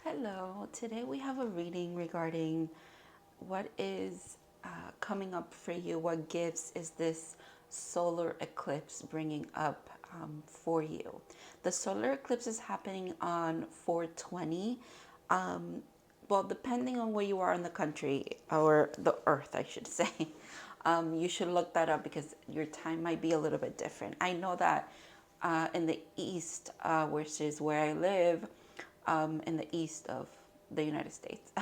Hello, today we have a reading regarding what is coming up for you. What gifts is this solar eclipse bringing up for you? The solar eclipse is happening on 420. Well, depending on where you are in the country, or the earth, I should say, you should look that up because your time might be a little bit different. I know that in the east, which is where I live, in the east of the United States.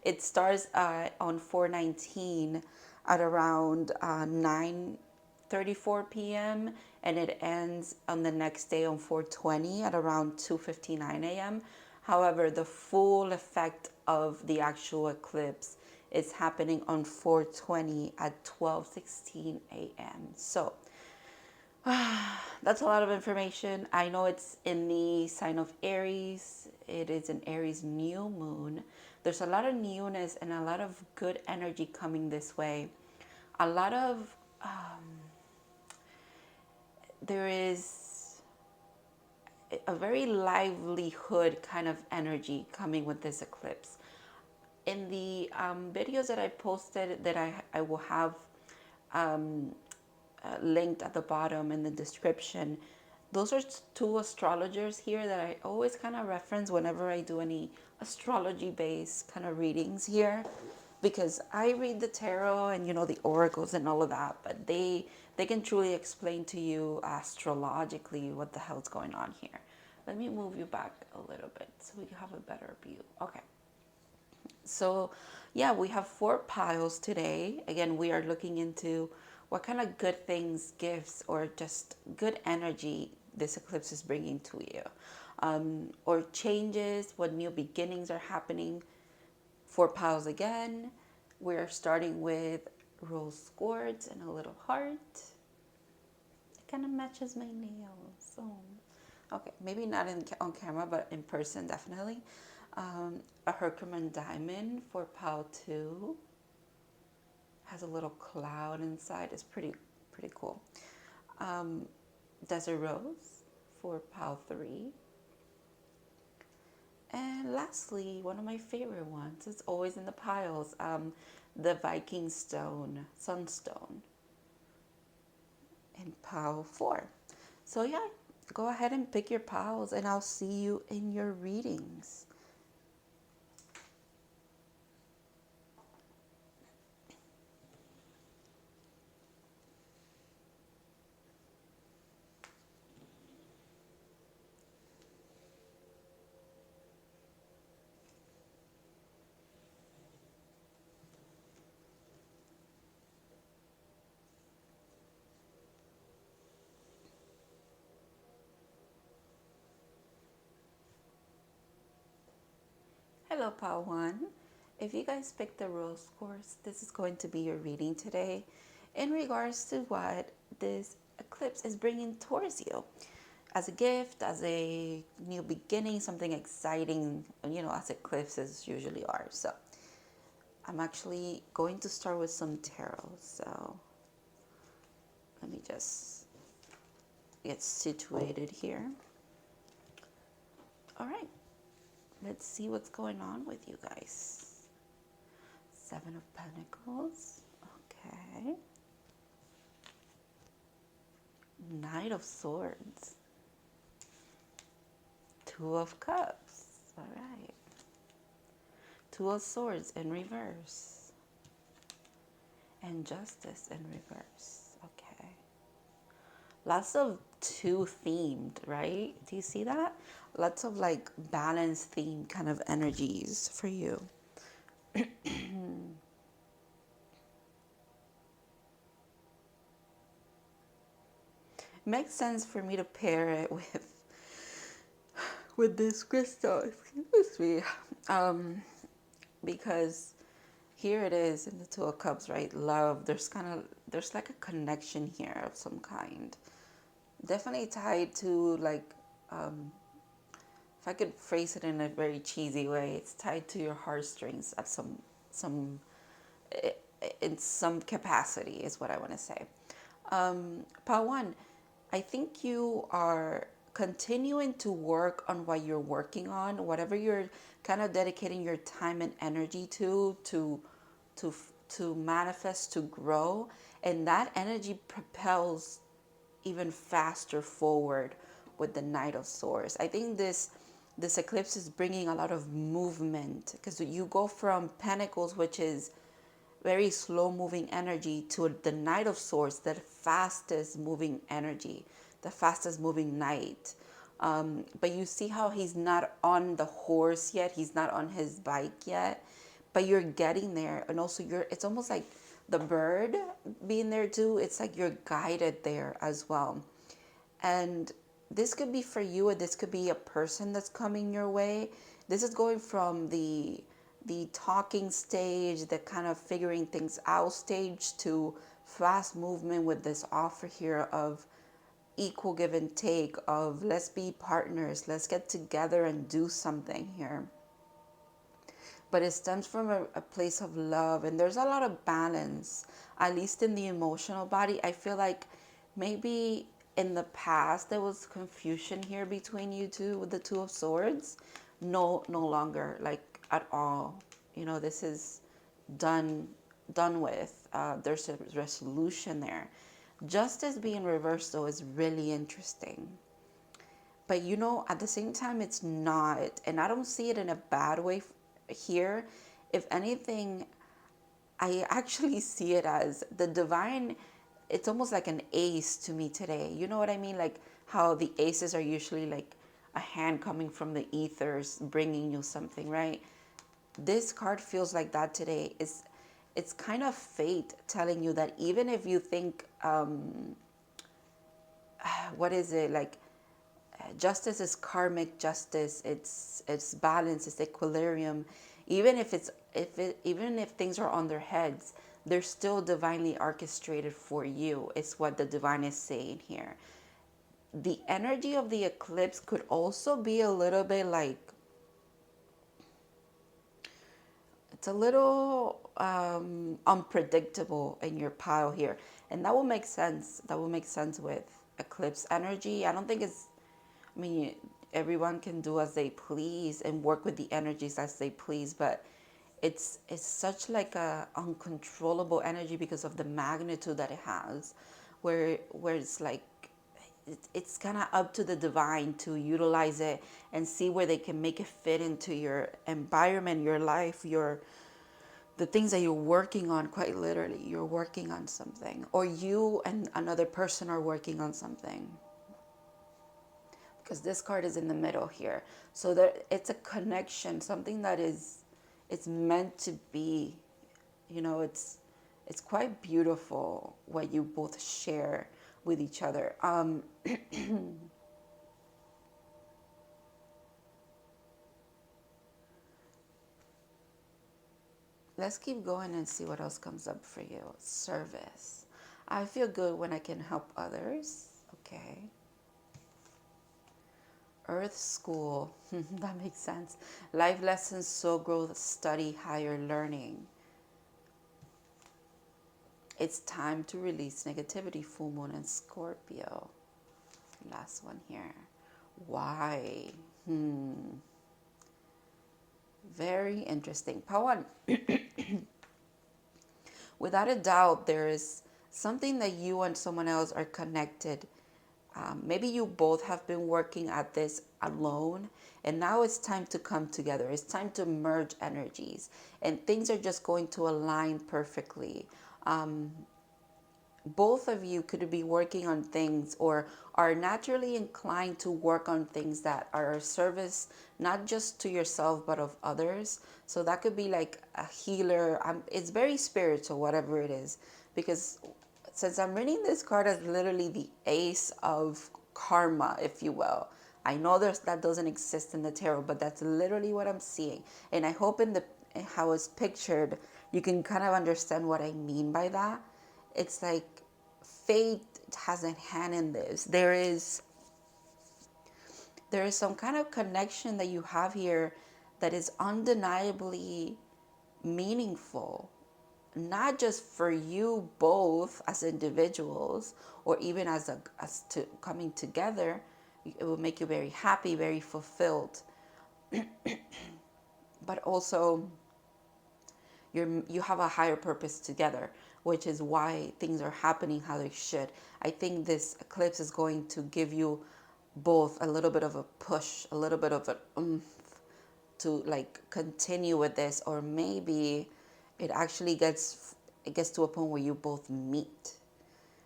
It starts on 419 at around 9:34 p.m. and it ends on the next day on 420 at around 2:59 a.m. However, the full effect of the actual eclipse is happening on 420 at 12:16 a.m. So that's a lot of information. I know it's in the sign of Aries. It is an Aries new moon. There's a lot of newness and a lot of good energy coming this way. A lot of, there is a very livelihood kind of energy coming with this eclipse. In the videos that I posted that I will have linked at the bottom in the description, those are two astrologers here that I always kind of reference whenever I do any astrology based kind of readings here, because I read the tarot and the oracles and all of that, but they can truly explain to you astrologically what the hell's going on here. Let me move you back a little bit so we can have a better view. Okay. So yeah, we have 4 piles today. Again, we are looking into what kind of good things, gifts, or just good energy this eclipse is bringing to you. Or changes, what new beginnings are happening. 4 piles again. We're starting with rose quartz and a little heart. It kind of matches my nails. Oh. Okay, maybe not on camera, but in person, definitely. A Herkimer diamond for pile 2. Has a little cloud inside. It's pretty cool. Desert rose for pile 3. And lastly, one of my favorite ones, it's always in the piles, the Viking stone, sunstone, in pile 4. So yeah, go ahead and pick your piles and I'll see you in your readings. Hello, pile 1. If you guys picked the rose quartz, this is going to be your reading today in regards to what this eclipse is bringing towards you as a gift, as a new beginning, something exciting, as eclipses usually are. So I'm actually going to start with some tarot. So let me just get situated here. All right. Let's see what's going on with you guys. 7 of Pentacles. Okay. Knight of Swords. 2 of Cups. All right. 2 of Swords in reverse. And Justice in reverse. Okay. Lots of 2 themed, right? Do you see that? Lots of like balance theme kind of energies for you. Makes sense for me to pair it with this crystal, excuse me, because here it is in the 2 of Cups, right? Love. There's like a connection here of some kind. Definitely tied to like, if I could phrase it in a very cheesy way, it's tied to your heartstrings at in some capacity is what I want to say. Part 1, I think you are continuing to work on what you're working on, whatever you're kind of dedicating your time and energy to to manifest, to grow, and that energy propels even faster forward with the Knight of Swords. I think this eclipse is bringing a lot of movement, because you go from Pentacles, which is very slow moving energy, to the Knight of Swords, the fastest moving energy, the fastest moving knight. But you see how he's not on the horse yet, he's not on his bike yet, but you're getting there. And also it's almost like the bird being there too. It's like you're guided there as well. And this could be for you, or this could be a person that's coming your way. This is going from the talking stage, the kind of figuring things out stage, to fast movement with this offer here of equal give and take, of let's be partners, let's get together and do something here. But it stems from a place of love, and there's a lot of balance, at least in the emotional body. I feel like maybe in the past there was confusion here between you two with the Two of Swords. No longer, like, at all. You know, this is done with. There's a resolution there. Justice being reversed, though, is really interesting. But, you know, at the same time, it's not. And I don't see it in a bad way here. If anything, I actually see it as the divine. It's almost like an ace to me today. You know what I mean? Like how the aces are usually like a hand coming from the ethers bringing you something, right? This card feels like that today. It's kind of fate telling you that even if you think, what is it, like, justice is karmic justice, it's balance, it's equilibrium. Even if things are on their heads, they're still divinely orchestrated for you. It's what the divine is saying here. The energy of the eclipse could also be a little bit like, it's a little unpredictable in your pile here. And that will make sense. That will make sense with eclipse energy. I don't think it's, I mean, everyone can do as they please and work with the energies as they please, but it's such like a uncontrollable energy because of the magnitude that it has, where it's like, it's kind of up to the divine to utilize it and see where they can make it fit into your environment, your life, the things that you're working on. Quite literally, you're working on something, or you and another person are working on something, because this card is in the middle here. So that it's a connection, something that it's meant to be. You know, it's quite beautiful what you both share with each other. Let's keep going and see what else comes up for you. Service. I feel good when I can help others. Okay. Earth School. That makes sense. Life lessons, soul growth, study, higher learning. It's time to release negativity. Full moon and Scorpio. Last one here. Why? Very interesting. Pawan. Without a doubt, there is something that you and someone else are connected. Maybe you both have been working at this alone, and now it's time to come together. It's time to merge energies, and things are just going to align perfectly. Both of you could be working on things, or are naturally inclined to work on things that are a service, not just to yourself, but of others. So that could be like a healer. It's very spiritual, whatever it is, because since I'm reading this card as literally the ace of karma, if you will. I know that doesn't exist in the tarot, but that's literally what I'm seeing. And I hope in how it's pictured, you can kind of understand what I mean by that. It's like fate has a hand in this. There is some kind of connection that you have here that is undeniably meaningful, not just for you both as individuals, or even as to coming together, It will make you very happy, very fulfilled. But also, you have a higher purpose together, which is why things are happening how they should. I think this eclipse is going to give you both a little bit of a push, a little bit of an to like continue with this, or maybe it gets to a point where you both meet.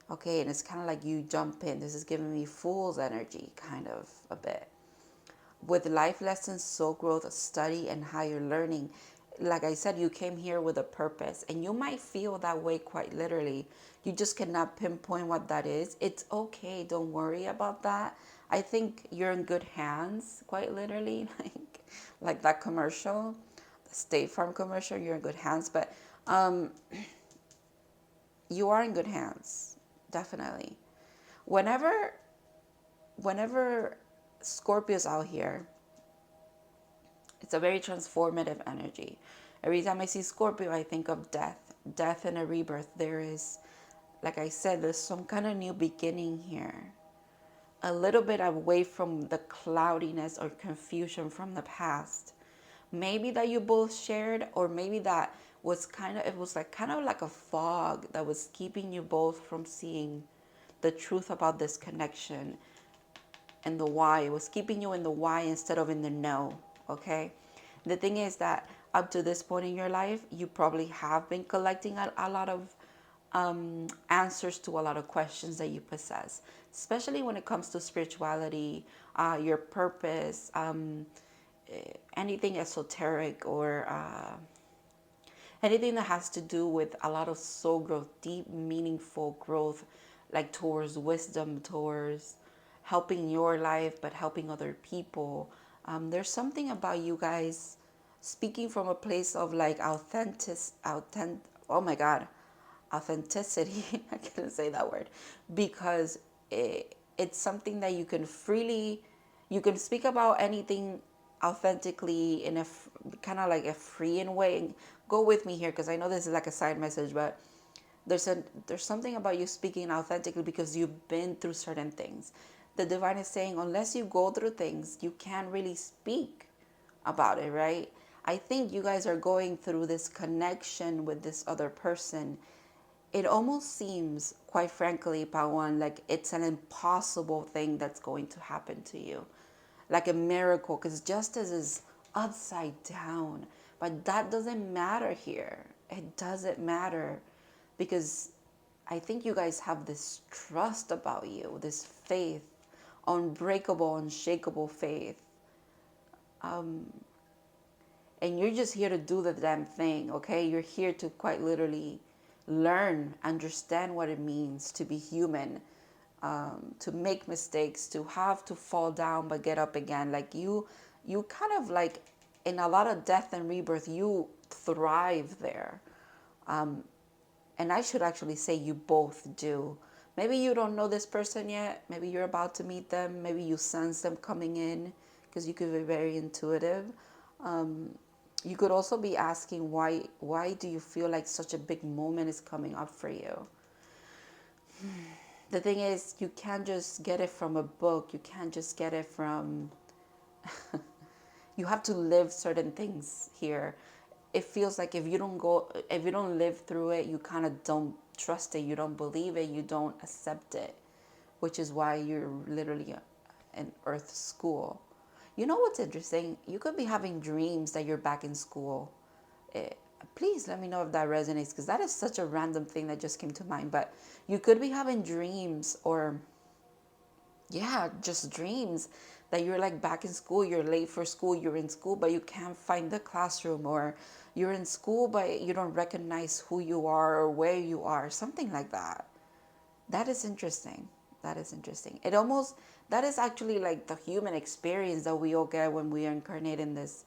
Okay, and it's kind of like you jump in. This is giving me fool's energy, kind of a bit. With life lessons, soul growth, study, and higher learning, like I said, you came here with a purpose, and you might feel that way quite literally. You just cannot pinpoint what that is. It's okay. Don't worry about that. I think you're in good hands, quite literally, like that commercial, the State Farm commercial. You're in good hands, but you are in good hands, definitely. Whenever Scorpio's out here, it's a very transformative energy. Every time I see Scorpio, I think of death and a rebirth. There is, like I said, there's some kind of new beginning here. A little bit away from the cloudiness or confusion from the past. Maybe that you both shared, or maybe that was kind of like a fog that was keeping you both from seeing the truth about this connection and the why. It was keeping you in the why instead of in the no, okay? The thing is that up to this point in your life, you probably have been collecting a lot of answers to a lot of questions that you possess, especially when it comes to spirituality, your purpose, anything esoteric, or anything that has to do with a lot of soul growth, deep, meaningful growth, like towards wisdom, towards helping your life, but helping other people. There's something about you guys speaking from a place of like oh my God, authenticity. I couldn't say that word, because it's something that you can speak about anything authentically in a kind of like a freeing way. And go with me here, because I know this is like a side message, but there's something about you speaking authentically because you've been through certain things. The divine is saying, unless you go through things, you can't really speak about it, right? I think you guys are going through this connection with this other person. It almost seems, quite frankly, Pawan, like it's an impossible thing that's going to happen to you. Like a miracle, because justice is upside down. But that doesn't matter here. It doesn't matter, because I think you guys have this trust about you, this faith, unbreakable, unshakable faith. And you're just here to do the damn thing, okay? You're here to quite literally learn, understand what it means to be human, to make mistakes, to have to fall down but get up again. Like you kind of like, in a lot of death and rebirth, you thrive there. And I should actually say you both do. Maybe you don't know this person yet. Maybe you're about to meet them. Maybe you sense them coming in, because you could be very intuitive. You could also be asking, why do you feel like such a big moment is coming up for you? The thing is, you can't just get it from a book. You can't just get it from... You have to live certain things here. It feels like if you don't live through it, you kind of don't trust it. You don't believe it. You don't accept it, which is why you're literally in Earth school. You know what's interesting? You could be having dreams that you're back in school. Please let me know if that resonates, because that is such a random thing that just came to mind. But you could be having dreams, or yeah, just dreams that you're like back in school, you're late for school, you're in school, but you can't find the classroom, or you're in school, but you don't recognize who you are or where you are, something like that. That is interesting. That is interesting. That is actually like the human experience that we all get when we incarnate in this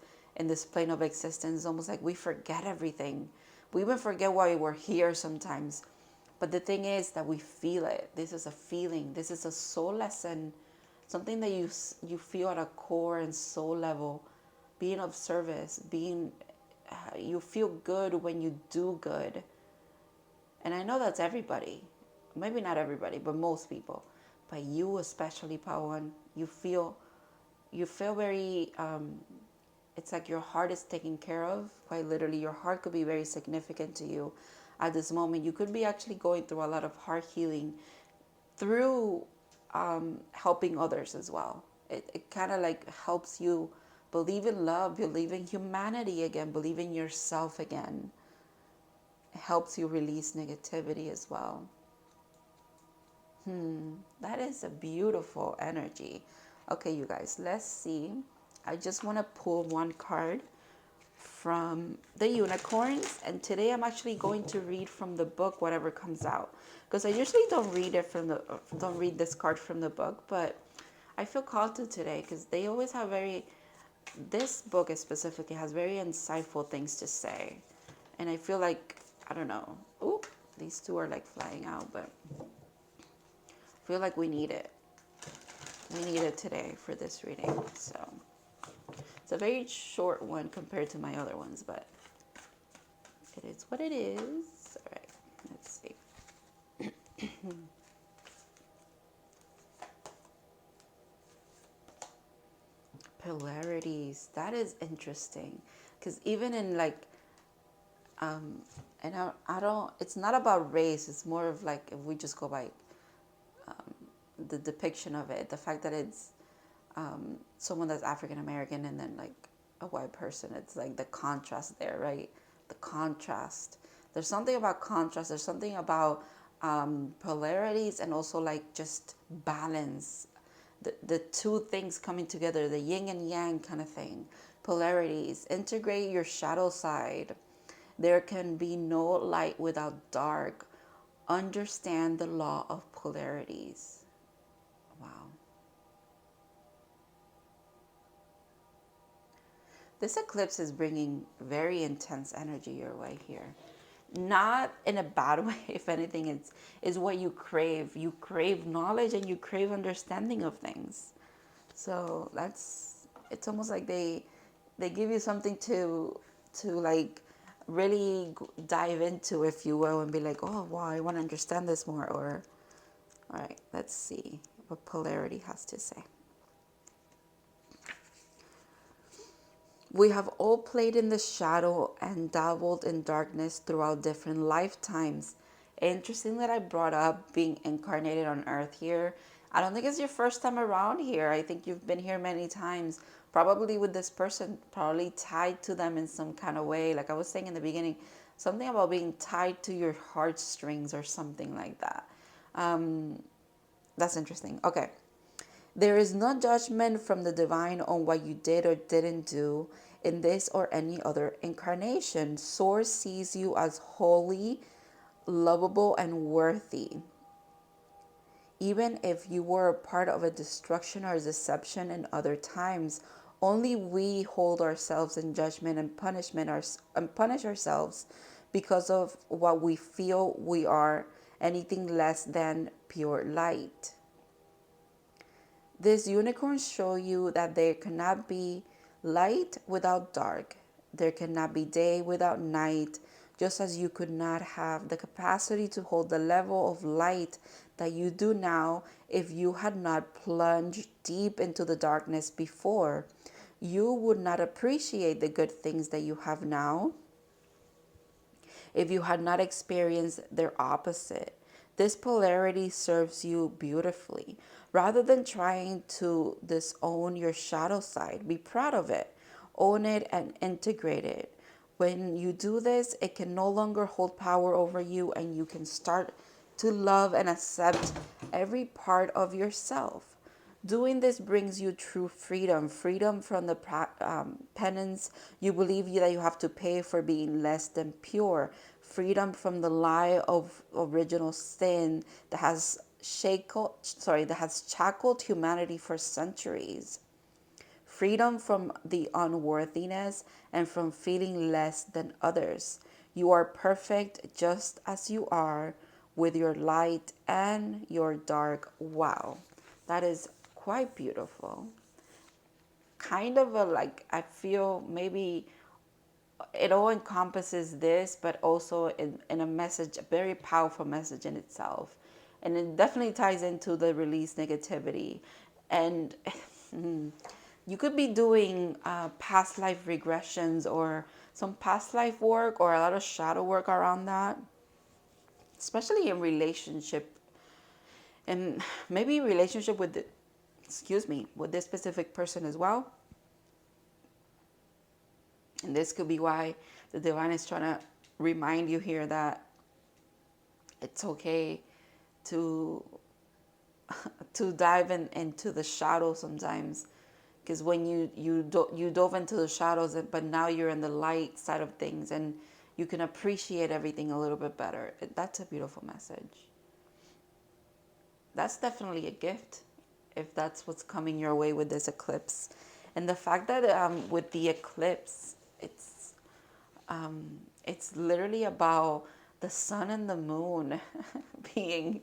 plane of existence. It's almost like we forget everything. We even forget why we're here sometimes. But the thing is that we feel it. This is a feeling. This is a soul lesson, something that you feel at a core and soul level, being of service, you feel good when you do good. And I know that's everybody. Maybe not everybody, but most people. But you especially, Pawan, You feel very, it's like your heart is taken care of. Quite literally, your heart could be very significant to you at this moment. You could be actually going through a lot of heart healing through helping others as well. It kind of like helps you believe in love, believe in humanity again, believe in yourself again. It helps you release negativity as well. That is a beautiful energy. Okay, you guys, let's see. I just want to pull one card from the unicorns, and today I'm actually going to read from the book whatever comes out, because I usually don't read it from the don't read this card from the book, but I feel called to today because they always have this book specifically has very insightful things to say, and I feel like, I don't know, oop, these two are like flying out, but I feel like we need it today for this reading. So it's a very short one compared to my other ones, but it is what it is. All right, let's see. Polarities. That is interesting, because even in like, and I don't. It's not about race. It's more of like, if we just go by the depiction of it, the fact that it's someone that's African American and then like a white person. It's like the contrast there, right? The contrast. There's something about contrast. There's something about polarities, and also like just balance. The two things coming together, the yin and yang kind of thing. Polarities. Integrate your shadow side. There can be no light without dark. Understand the law of polarities. Wow. This eclipse is bringing very intense energy your way here. Not in a bad way. If anything, it's what you crave. You crave knowledge and you crave understanding of things. So it's almost like they give you something to like really dive into, if you will, and be like, oh wow, I want to understand this more. Or, all right, let's see what polarity has to say. We have all played in the shadow and dabbled in darkness throughout different lifetimes. Interesting that I brought up being incarnated on Earth here. I don't think it's your first time around here. I think you've been here many times, probably with this person, probably tied to them in some kind of way. Like I was saying in the beginning, something about being tied to your heartstrings or something like that. That's interesting. Okay. There is no judgment from the divine on what you did or didn't do in this or any other incarnation. Source sees you as holy, lovable, and worthy. Even if you were a part of a destruction or deception in other times, only we hold ourselves in judgment and punish ourselves because of what we feel we are, anything less than pure light. These unicorns show you that there cannot be light without dark. There cannot be day without night, just as you could not have the capacity to hold the level of light that you do now if you had not plunged deep into the darkness before. You would not appreciate the good things that you have now if you had not experienced their opposite. This polarity serves you beautifully. Rather than trying to disown your shadow side, be proud of it, own it, and integrate it. When you do this, it can no longer hold power over you, and you can start to love and accept every part of yourself. Doing this brings you true freedom, freedom from the penance you believe that you have to pay for being less than pure, freedom from the lie of original sin that has shackled humanity for centuries. Freedom from the unworthiness and from feeling less than others. You are perfect just as you are, with your light and your dark. Wow, that is quite beautiful. Kind of a like, I feel maybe it all encompasses this, but also in a message, a very powerful message in itself. And it definitely ties into the release negativity. And you could be doing past life regressions or some past life work or a lot of shadow work around that, especially in relationship, and maybe relationship with the, excuse me, with this specific person as well. And this could be why the divine is trying to remind you here that it's okay to dive into the shadow sometimes, because when you dove into the shadows, but now you're in the light side of things and you can appreciate everything a little bit better. That's a beautiful message. That's definitely a gift if that's what's coming your way with this eclipse. And the fact that with the eclipse, it's literally about the sun and the moon being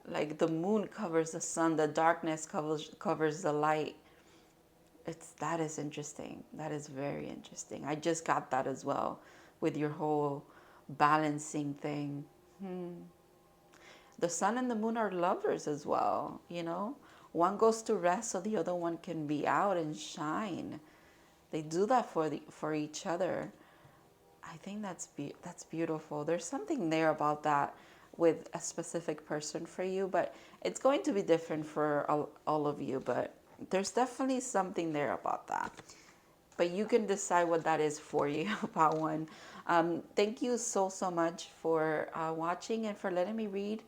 like, the moon covers the sun, the darkness covers the light. That is interesting. That is very interesting. I just got that as well with your whole balancing thing. The sun and the moon are lovers as well, you know? One goes to rest so the other one can be out and shine. They do that for each other. I think that's beautiful. There's something there about that with a specific person for you, but it's going to be different for all of you, but there's definitely something there about that. But you can decide what that is for you, Part 1. Thank you so much for watching and for letting me read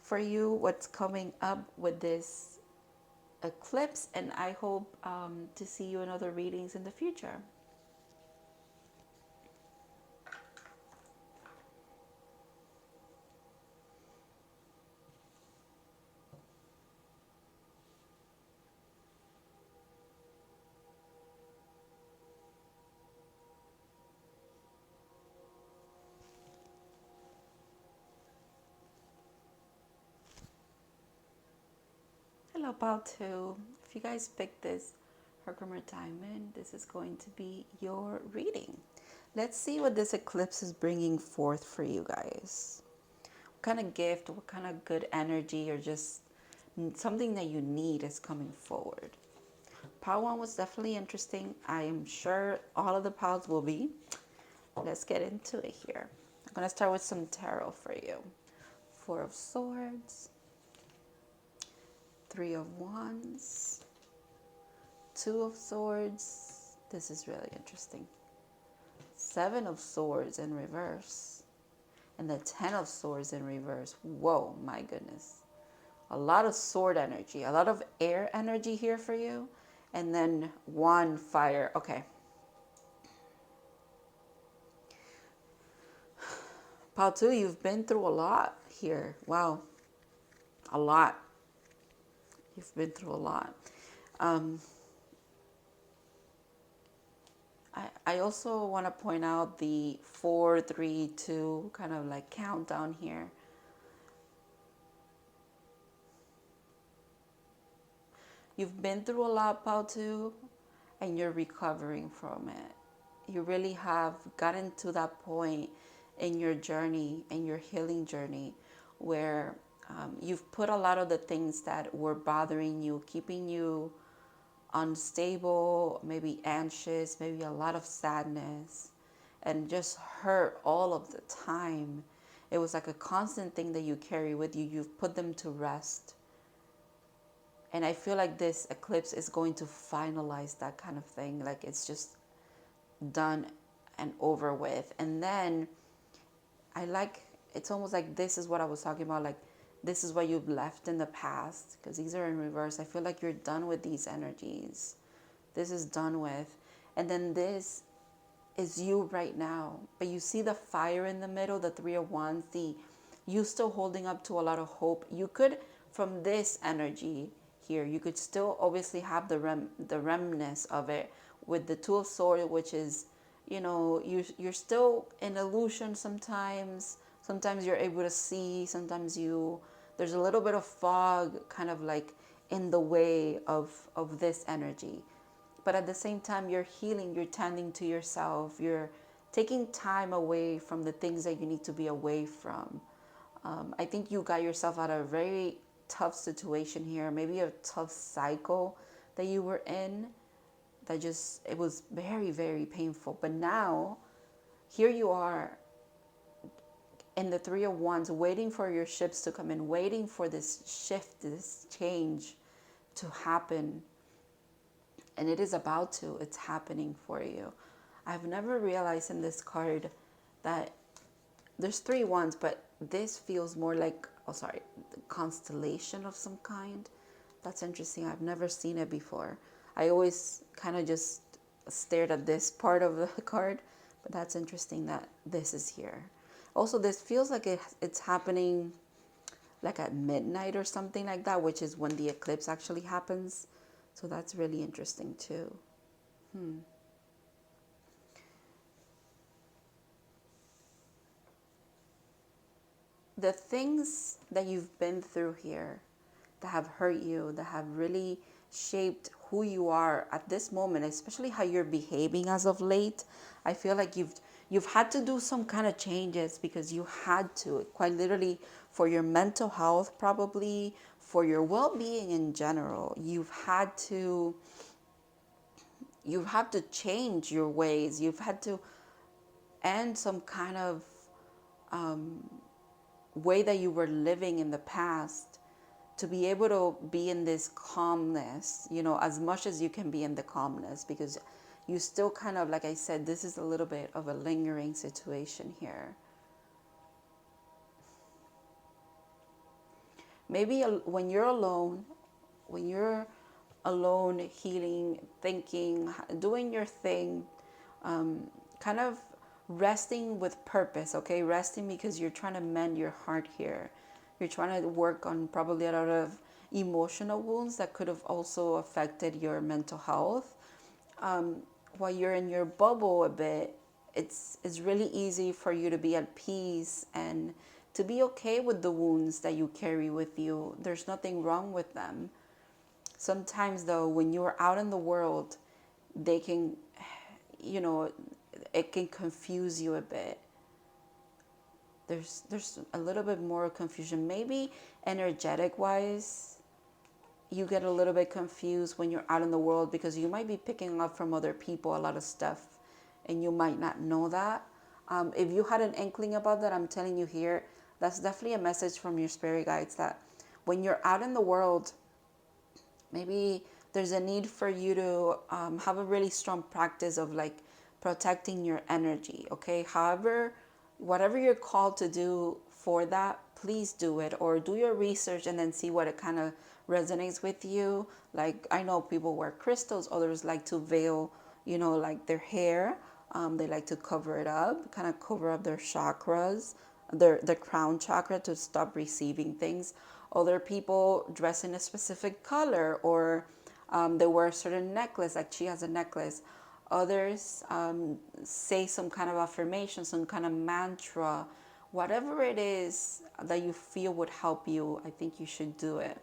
for you what's coming up with this eclipse, and I hope to see you in other readings in the future. Hello, Pal 2. If you guys picked this Herkimer Diamond, this is going to be your reading. Let's see what this eclipse is bringing forth for you guys. What kind of gift, what kind of good energy, or just something that you need is coming forward. Pal 1 was definitely interesting. I am sure all of the pals will be. Let's get into it here. I'm going to start with some tarot for you. 4 of Swords, 3 of Wands, 2 of Swords. This is really interesting. 7 of Swords in reverse. And the 10 of Swords in reverse. Whoa, my goodness. A lot of sword energy. A lot of air energy here for you. And then 1 fire. Okay. Pal 2, you've been through a lot here. Wow. A lot. You've been through a lot. I also want to point out the 4, 3, 2 kind of like countdown here. You've been through a lot, Pal 2, and you're recovering from it. You really have gotten to that point in your journey, in your healing journey, where you've put a lot of the things that were bothering you, keeping you unstable, maybe anxious, maybe a lot of sadness, and just hurt all of the time. It was like a constant thing that you carry with you. You've put them to rest. And I feel like this eclipse is going to finalize that kind of thing. Like, it's just done and over with. And then it's almost like this is what I was talking about. Like, this is what you've left in the past, because these are in reverse. I feel like you're done with these energies. This is done with. And then this is you right now. But you see the fire in the middle, the 3 of Wands, you still holding up to a lot of hope. You could, from this energy here, you could still obviously have the remnants of it with the 2 of Swords, which is, you know, you're still in illusion sometimes. Sometimes you're able to see, sometimes there's a little bit of fog kind of like in the way of this energy. But at the same time, you're healing, you're tending to yourself, you're taking time away from the things that you need to be away from. I think you got yourself out of a very tough situation here, maybe a tough cycle that you were in, that just, it was very, very painful. But now, here you are in the Three of Wands, waiting for your ships to come in, waiting for this shift, this change to happen. And it is about to, it's happening for you. I've never realized in this card that there's 3 wands, but this feels more like, oh sorry, the constellation of some kind. That's interesting. I've never seen it before. I always kind of just stared at this part of the card, but that's interesting that this is here. Also, this feels like it's happening like at midnight or something like that, which is when the eclipse actually happens. So that's really interesting too. The things that you've been through here that have hurt you, that have really shaped who you are at this moment, especially how you're behaving as of late, I feel like you've had to do some kind of changes because you had to, quite literally, for your mental health, probably for your well-being in general. You've had to change your ways. You've had to end some kind of way that you were living in the past to be able to be in this calmness, you know, as much as you can be in the calmness, because you still kind of, like I said, this is a little bit of a lingering situation here. Maybe when you're alone, healing, thinking, doing your thing, kind of resting with purpose, okay? Resting because you're trying to mend your heart here. You're trying to work on probably a lot of emotional wounds that could have also affected your mental health. While you're in your bubble a bit, it's really easy for you to be at peace and to be okay with the wounds that you carry with you. There's nothing wrong with them. Sometimes though, when you're out in the world, they can, you know, it can confuse you a bit. There's a little bit more confusion. Maybe energetic wise, you get a little bit confused when you're out in the world because you might be picking up from other people a lot of stuff and you might not know that. If you had an inkling about that, I'm telling you here, that's definitely a message from your spirit guides that when you're out in the world, maybe there's a need for you to have a really strong practice of like protecting your energy, okay? However, whatever you're called to do for that, please do it, or do your research and then see what it kind of resonates with you. Like, I know people wear crystals, others like to veil, you know, like their hair. They like to cover it up, kind of cover up their chakras, their crown chakra, to stop receiving things. Other people dress in a specific color, or they wear a certain necklace, like she has a necklace. Others say some kind of affirmation, some kind of mantra. Whatever it is that you feel would help you, I think you should do it,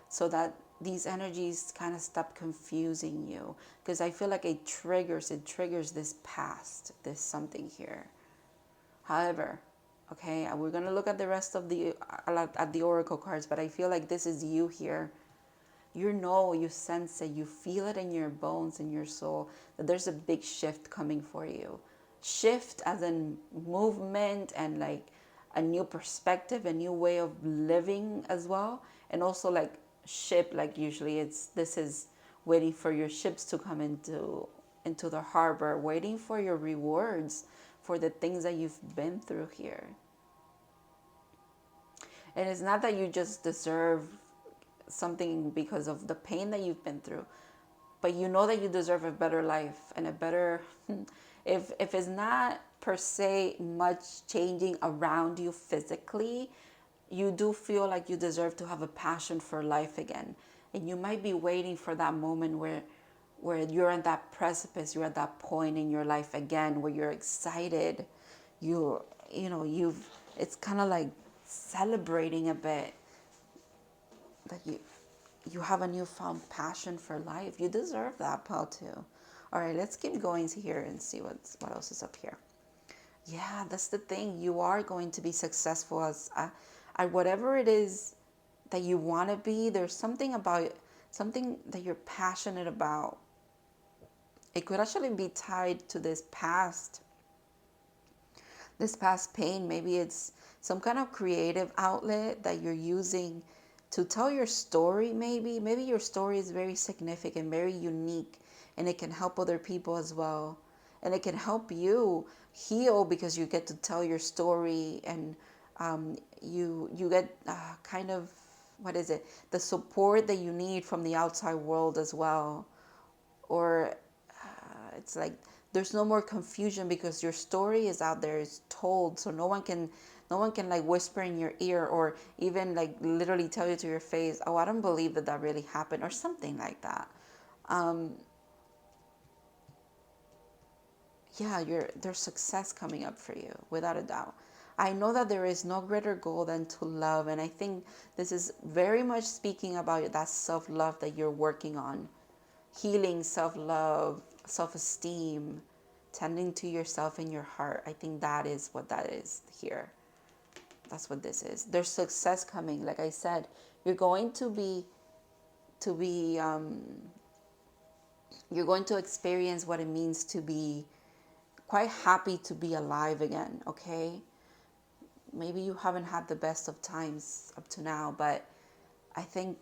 so that these energies kind of stop confusing you. Because I feel like it triggers this past, this something here. However, okay, we're going to look at the rest of the oracle cards, but I feel like this is you here. You know, you sense it, you feel it in your bones, in your soul, that there's a big shift coming for you. Shift as in movement and like a new perspective, a new way of living as well. And also like ship, like usually this is waiting for your ships to come into the harbor, waiting for your rewards for the things that you've been through here. And it's not that you just deserve something because of the pain that you've been through, but you know that you deserve a better life and a better, if it's not per se much changing around you physically, you do feel like you deserve to have a passion for life again. And you might be waiting for that moment where you're at that precipice, you're at that point in your life again where you're excited, it's kind of like celebrating a bit that you have a newfound passion for life. You deserve that, pal, too. All right, let's keep going here and see what else is up here. Yeah, that's the thing. You are going to be successful at whatever it is that you want to be. There's something about something that you're passionate about. It could actually be tied to this past pain. Maybe it's some kind of creative outlet that you're using to tell your story. Maybe your story is very significant, very unique, and it can help other people as well. And it can help you heal because you get to tell your story, and you get kind of, what is it, the support that you need from the outside world as well. Or it's like there's no more confusion because your story is out there, it's told, so no one can like whisper in your ear or even like literally tell you to your face, oh, I don't believe that that really happened, or something like that. Yeah, there's success coming up for you without a doubt. I know that there is no greater goal than to love, and I think this is very much speaking about that self-love that you're working on. Healing, self-love, self-esteem, tending to yourself in your heart. I think that is what that is here. That's what this is. There's success coming. Like I said, you're going to be you're going to experience what it means to be quite happy to be alive again. Okay, maybe you haven't had the best of times up to now, but I think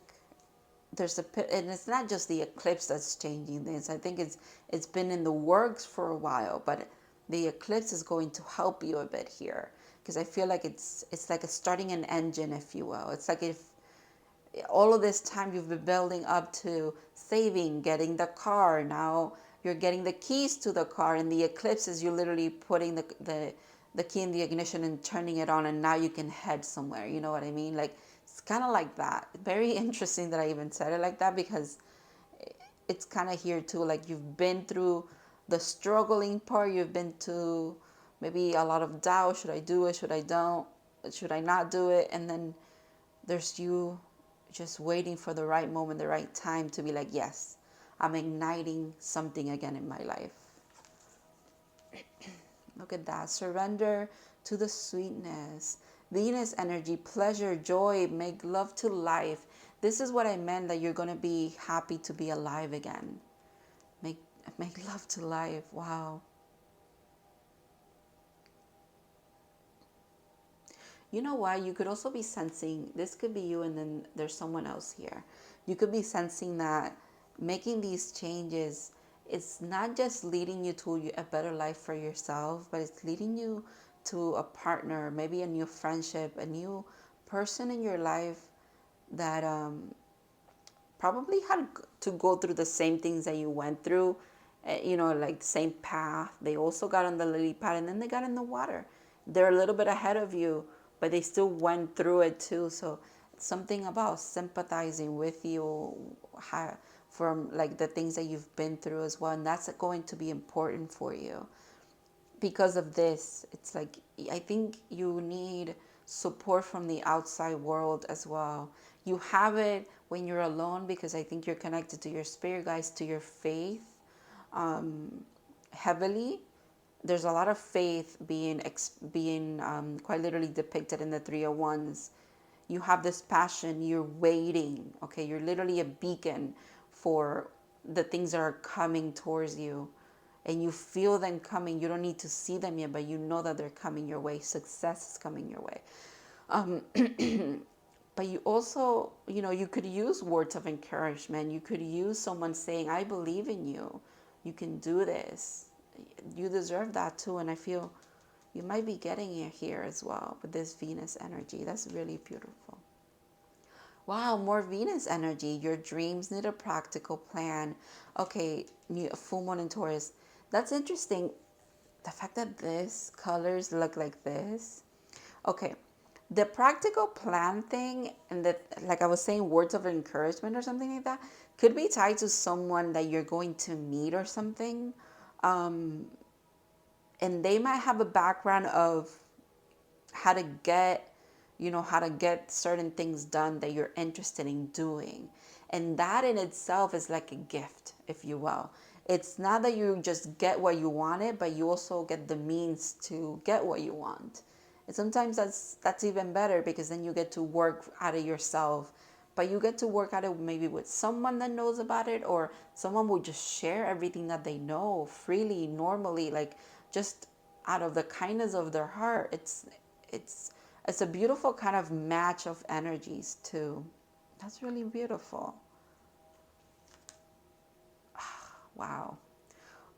and it's not just the eclipse that's changing this. I think it's been in the works for a while, but the eclipse is going to help you a bit here, because I feel like it's like starting an engine, if you will. It's like if all of this time you've been building up to saving, getting the car, now you're getting the keys to the car, and the eclipse is you literally putting the key in the ignition and turning it on, and now you can head somewhere. You know what I mean? Like, it's kind of like that. Very interesting that I even said it like that, because it's kind of here too. Like, you've been through the struggling part, you've been to maybe a lot of doubt. Should I do it? Should I don't? Should I not do it? And then there's you just waiting for the right moment, the right time to be like, yes, I'm igniting something again in my life. Look at that. Surrender to the sweetness. Venus energy, pleasure, joy, make love to life. This is what I meant, that you're going to be happy to be alive again. Make love to life. Wow. You know why? You could also be sensing, this could be you and then there's someone else here. You could be sensing that making these changes, it's not just leading you to a better life for yourself, but it's leading you to a partner, maybe a new friendship, a new person in your life that probably had to go through the same things that you went through, like the same path. They also got on the lily pad, and then they got in the water. They're a little bit ahead of you, but they still went through it too. So something about sympathizing with you from like the things that you've been through as well, and that's going to be important for you. Because of this, it's like, I think you need support from the outside world as well. You have it when you're alone, because I think you're connected to your spirit guides, to your faith, heavily. There's a lot of faith being quite literally depicted in the 301s. You have this passion, you're waiting, okay? You're literally a beacon for the things that are coming towards you. And you feel them coming. You don't need to see them yet, but you know that they're coming your way. Success is coming your way. But you also, you could use words of encouragement. You could use someone saying, I believe in you. You can do this. You deserve that too. And I feel you might be getting it here as well with this Venus energy. That's really beautiful. Wow, more Venus energy. Your dreams need a practical plan. Okay, full moon in Taurus. That's interesting. The fact that these colors look like this. Okay, the practical plan thing, and that, like I was saying, words of encouragement or something like that, could be tied to someone that you're going to meet or something. And they might have a background of how to get certain things done that you're interested in doing. And that in itself is like a gift, if you will. It's not that you just get what you wanted, but you also get the means to get what you want. And sometimes that's even better, because then you get to work out of yourself, but you get to work at it maybe with someone that knows about it, or someone will just share everything that they know freely, normally, like just out of the kindness of their heart. It's it's a beautiful kind of match of energies too. That's really beautiful. Wow.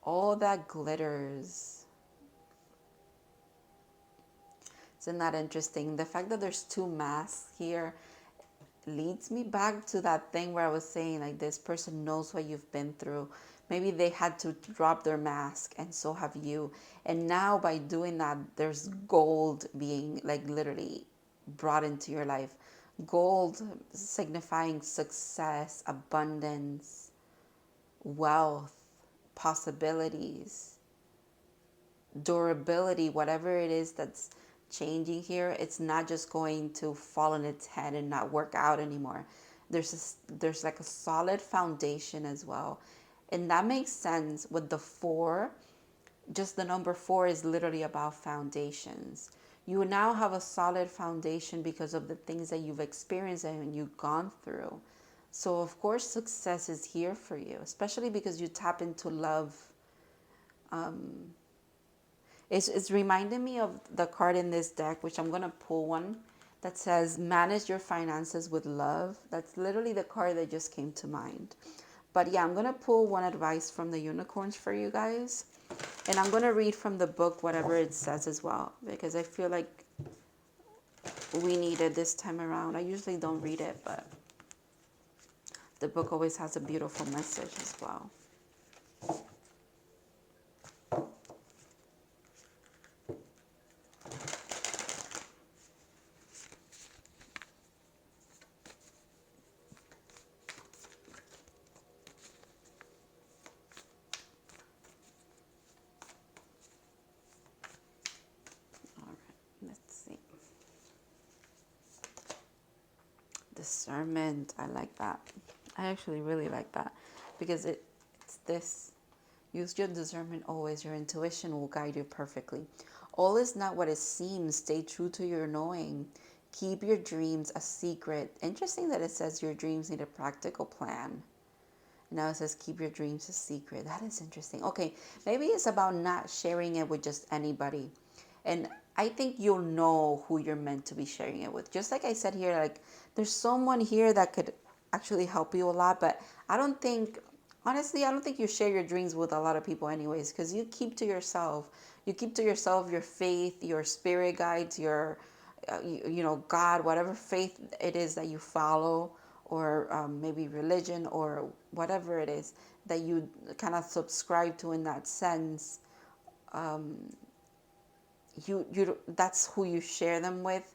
All that glitters. Isn't that interesting? The fact that there's two masks here leads me back to that thing where I was saying, like, this person knows what you've been through. Maybe they had to drop their mask, and so have you. And now by doing that, there's gold being, like, literally brought into your life. Gold signifying success, abundance, wealth, possibilities, durability, whatever it is that's changing here. It's not just going to fall on its head and not work out anymore. There's like a solid foundation as well. And that makes sense with the 4. Just the number 4 is literally about foundations. You now have a solid foundation because of the things that you've experienced and you've gone through. So of course success is here for you, especially because you tap into love. It's reminding me of the card in this deck, which I'm going to pull one, that says manage your finances with love. That's literally the card that just came to mind. But yeah, I'm going to pull one advice from the unicorns for you guys. And I'm going to read from the book whatever it says as well, because I feel like we need it this time around. I usually don't read it, but the book always has a beautiful message as well. Discernment. I like that. I actually really like that, because it's this. Use your discernment always. Your intuition will guide you perfectly. All is not what it seems. Stay true to your knowing. Keep your dreams a secret. Interesting that it says your dreams need a practical plan. Now it says keep your dreams a secret. That is interesting. Okay, maybe it's about not sharing it with just anybody. And I think you'll know who you're meant to be sharing it with. Just like I said here, like, there's someone here that could actually help you a lot. But I don't think, honestly, I don't think you share your dreams with a lot of people anyways, because you keep to yourself. You keep to yourself your faith, your spirit guides, your, God, whatever faith it is that you follow, or maybe religion, or whatever it is that you kind of subscribe to in that sense. You that's who you share them with.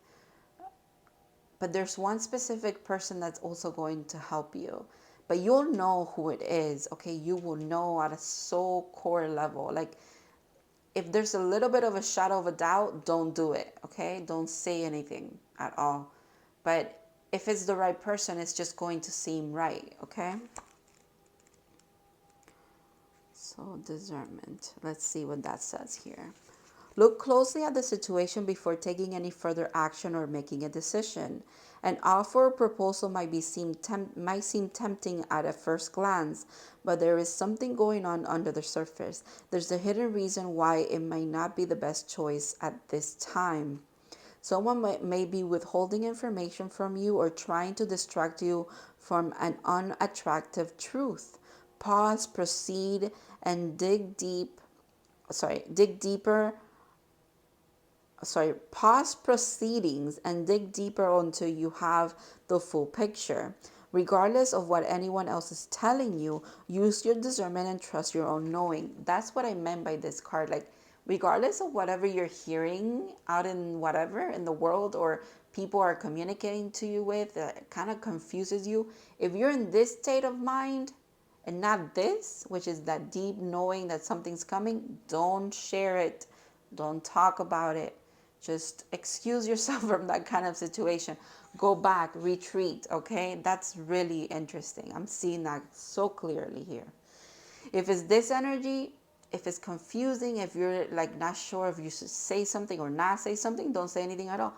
But there's one specific person that's also going to help you, but you'll know who it is. Okay, you will know at a soul core level. Like, if there's a little bit of a shadow of a doubt, don't do it. Okay, don't say anything at all. But if it's the right person, it's just going to seem right. Okay, so discernment. Let's see what that says here. Look closely at the situation before taking any further action or making a decision. An offer or proposal might seem tempting at a first glance, but there is something going on under the surface. There's a hidden reason why it might not be the best choice at this time. Someone may be withholding information from you or trying to distract you from an unattractive truth. Pause, proceed, and dig deeper. Pause proceedings and dig deeper until you have the full picture. Regardless of what anyone else is telling you, use your discernment and trust your own knowing. That's what I meant by this card. Like, regardless of whatever you're hearing out in whatever in the world, or people are communicating to you with, that kind of confuses you. If you're in this state of mind and not this, which is that deep knowing that something's coming, don't share it. Don't talk about it. Just excuse yourself from that kind of situation. Go back, retreat, okay? That's really interesting. I'm seeing that so clearly here. If it's this energy, if it's confusing, if you're like not sure if you should say something or not say something, don't say anything at all.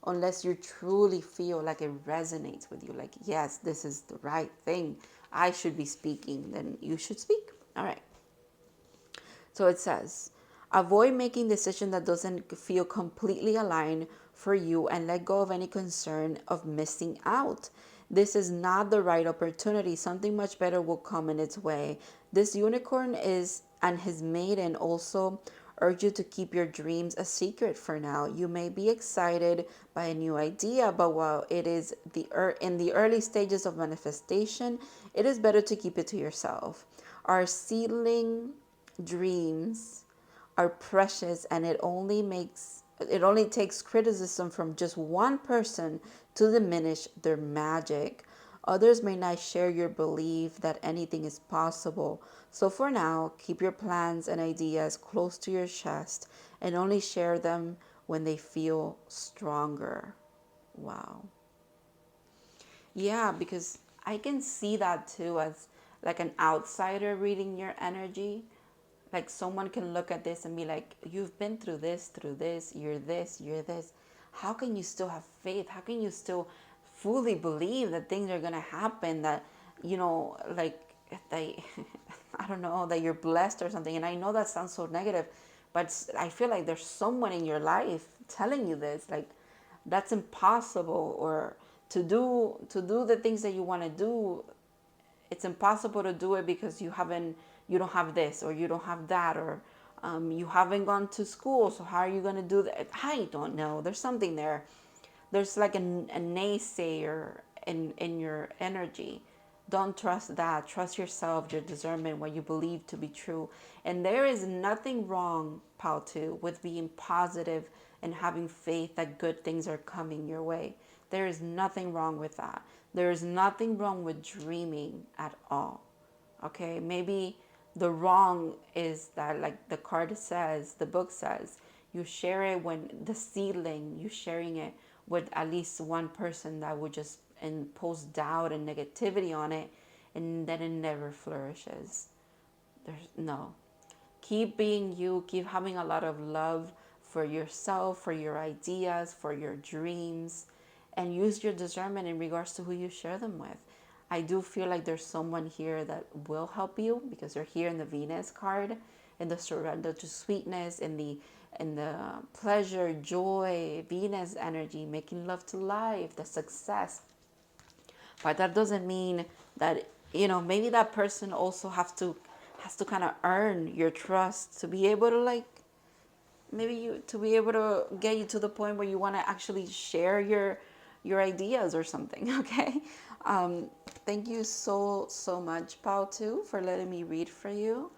Unless you truly feel like it resonates with you, like, yes, this is the right thing, I should be speaking, then you should speak. All right. So it says, avoid making decisions that doesn't feel completely aligned for you and let go of any concern of missing out. This is not the right opportunity. Something much better will come in its way. This unicorn is and his maiden also urge you to keep your dreams a secret for now. You may be excited by a new idea, but while it is in the early stages of manifestation, it is better to keep it to yourself. Our seedling dreams are precious, and it only takes criticism from just one person to diminish their magic. Others may not share your belief that anything is possible. So for now, keep your plans and ideas close to your chest and only share them when they feel stronger. Wow. Yeah, because I can see that too as like an outsider reading your energy. Like someone can look at this and be like, you've been through this, you're this, you're this. How can you still have faith? How can you still fully believe that things are going to happen, that, like, they, I don't know, that you're blessed or something. And I know that sounds so negative, but I feel like there's someone in your life telling you this, like, that's impossible, or to do the things that you want to do, it's impossible to do it because you don't have this, or you don't have that, or you haven't gone to school, so how are you going to do that? I don't know, there's something there. There's like a naysayer in your energy. Don't trust that. Trust yourself, your discernment, what you believe to be true. And there is nothing wrong, Pautu, with being positive and having faith that good things are coming your way. There is nothing wrong with that. There is nothing wrong with dreaming at all. Okay? Maybe the wrong is that, like the card says, the book says, you share it when the seedling, you sharing it with at least one person that would just impose doubt and negativity on it, and then it never flourishes. There's no. Keep being you, keep having a lot of love for yourself, for your ideas, for your dreams, and use your discernment in regards to who you share them with. I do feel like there's someone here that will help you, because they're here in the Venus card, in the surrender to sweetness, in the pleasure, joy, Venus energy, making love to life, the success. But that doesn't mean that, maybe that person also has to kind of earn your trust to be able to, like, to be able to get you to the point where you want to actually share your ideas or something. Okay. Thank you so much, Pautu, for letting me read for you.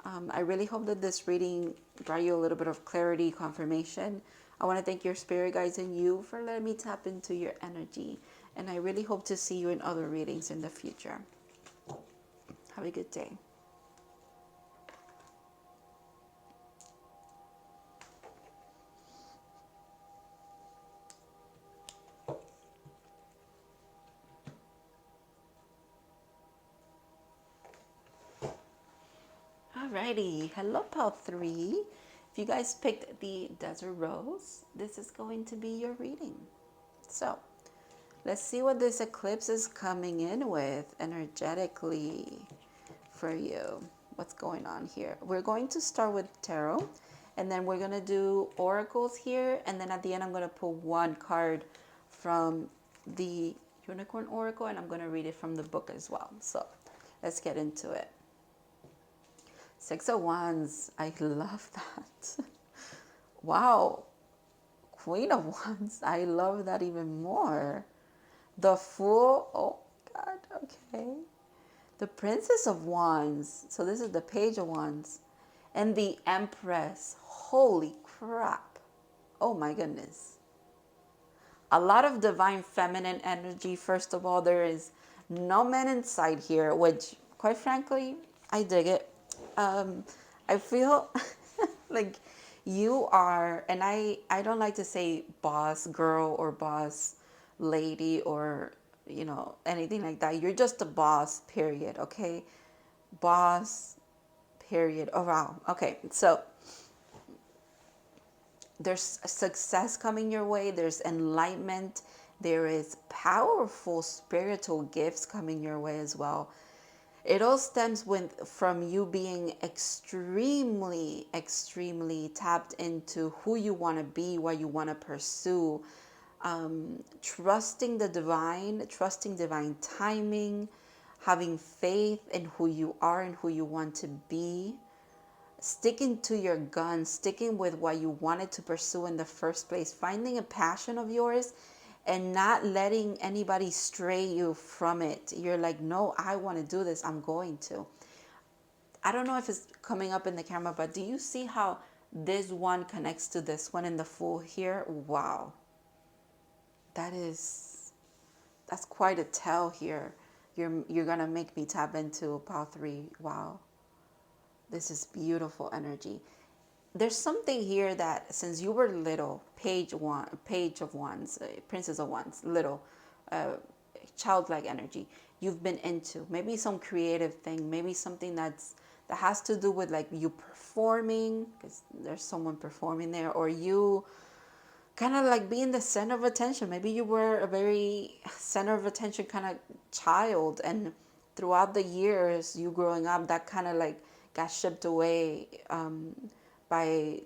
I really hope that this reading brought you a little bit of clarity, confirmation. I want to thank your spirit guides and you for letting me tap into your energy. And I really hope to see you in other readings in the future. Have a good day. Alrighty, hello Pal 3. If you guys picked the Desert Rose, this is going to be your reading. So, let's see what this eclipse is coming in with energetically for you. What's going on here? We're going to start with tarot, and then we're going to do oracles here, and then at the end I'm going to pull one card from the Unicorn Oracle, and I'm going to read it from the book as well. So, let's get into it. Six of Wands. I love that. Wow. Queen of Wands. I love that even more. The Fool. Oh, God. Okay. The Princess of Wands. So this is the Page of Wands. And the Empress. Holy crap. Oh, my goodness. A lot of divine feminine energy. First of all, there is no men inside here, which, quite frankly, I dig it. I feel like you are, and I don't like to say boss girl or boss lady or, anything like that. You're just a boss, period, okay? Boss, period. Oh, wow. Okay. So there's success coming your way. There's enlightenment. There is powerful spiritual gifts coming your way as well. It all stems from you being extremely, extremely tapped into who you want to be, what you want to pursue, trusting the divine, trusting divine timing, having faith in who you are and who you want to be, sticking to your guns, sticking with what you wanted to pursue in the first place, finding a passion of yours and not letting anybody stray you from it. You're like, no, I want to do this. I'm going to. I don't know if it's coming up in the camera, but do you see how this one connects to this one in the Fool here? Wow. That's quite a tell here. You're going to make me tap into Pile 3. Wow. This is beautiful energy. There's something here that since you were little, page of wands, princess of wands, little, childlike energy, you've been into maybe some creative thing, maybe something that has to do with like you performing, because there's someone performing there, or you kind of like being the center of attention. Maybe you were a very center of attention kind of child, and throughout the years you growing up, that kind of like got shipped away by,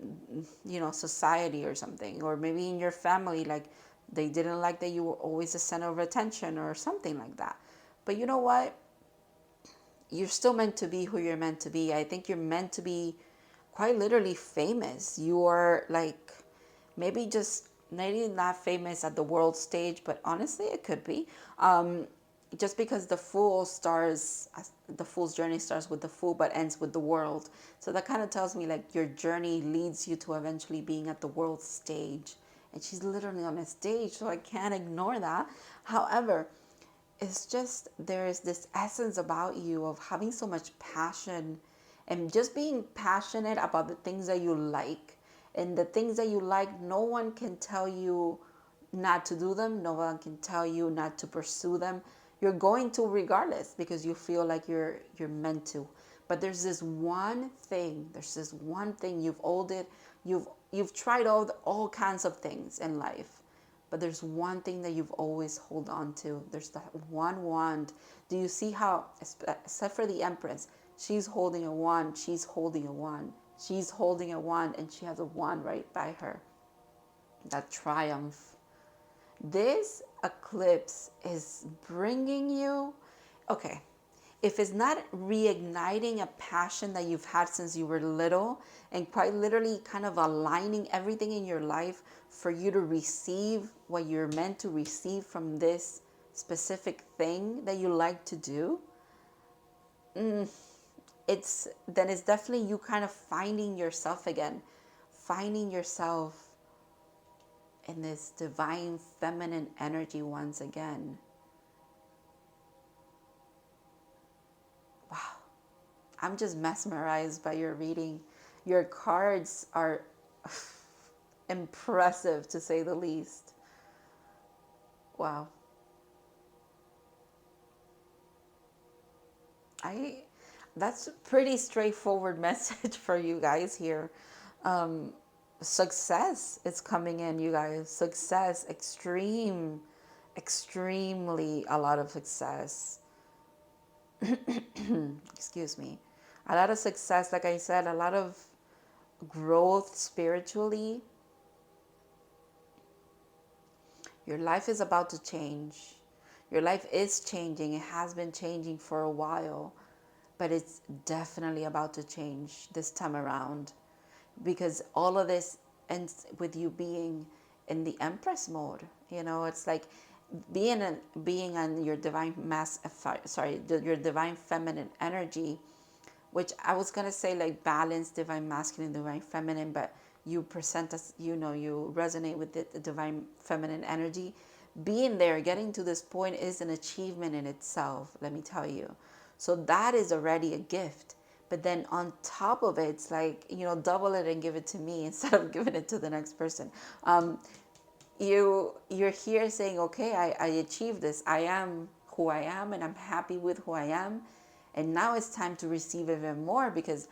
you know, society or something, or maybe in your family, like they didn't like that you were always the center of attention or something like that. But you know what? You're still meant to be who you're meant to be. I think you're meant to be quite literally famous. You're like, maybe just maybe not famous at the world stage, but honestly, it could be. Just because the Fool's journey starts with the Fool but ends with the world. So that kind of tells me like your journey leads you to eventually being at the world stage. And she's literally on a stage, so I can't ignore that. However, it's just there is this essence about you of having so much passion and just being passionate about the things that you like. And the things that you like, no one can tell you not to do them. No one can tell you not to pursue them. You're going to regardless because you feel like you're meant to. But there's this one thing. You've tried all kinds of things in life. But there's one thing that you've always hold on to. There's that one wand. Do you see how, except for the Empress, she's holding a wand, she's holding a wand, she's holding a wand, and she has a wand right by her. That triumph. This eclipse is bringing you, okay, if it's not reigniting a passion that you've had since you were little and quite literally kind of aligning everything in your life for you to receive what you're meant to receive from this specific thing that you like to do, it's definitely you kind of finding yourself again, finding yourself in this divine feminine energy once again. Wow. I'm just mesmerized by your reading. Your cards are impressive to say the least. Wow. That's a pretty straightforward message for you guys here. Success is coming in, you guys. Success, extremely a lot of success. Excuse me. A lot of success, like I said, a lot of growth spiritually. Your life is about to change. Your life is changing. It has been changing for a while, but it's definitely about to change this time around, because all of this ends with you being in the Empress mode. You know, it's like being on your your divine feminine energy, which I was gonna say like balance, divine masculine, divine feminine, but you present us, you know, you resonate with the divine feminine energy. Being there, getting to this point is an achievement in itself, let me tell you. So that is already a gift. But then on top of it, it's like, you know, double it and give it to me instead of giving it to the next person. You're here saying, okay, I achieved this. I am who I am and I'm happy with who I am. And now it's time to receive even more, because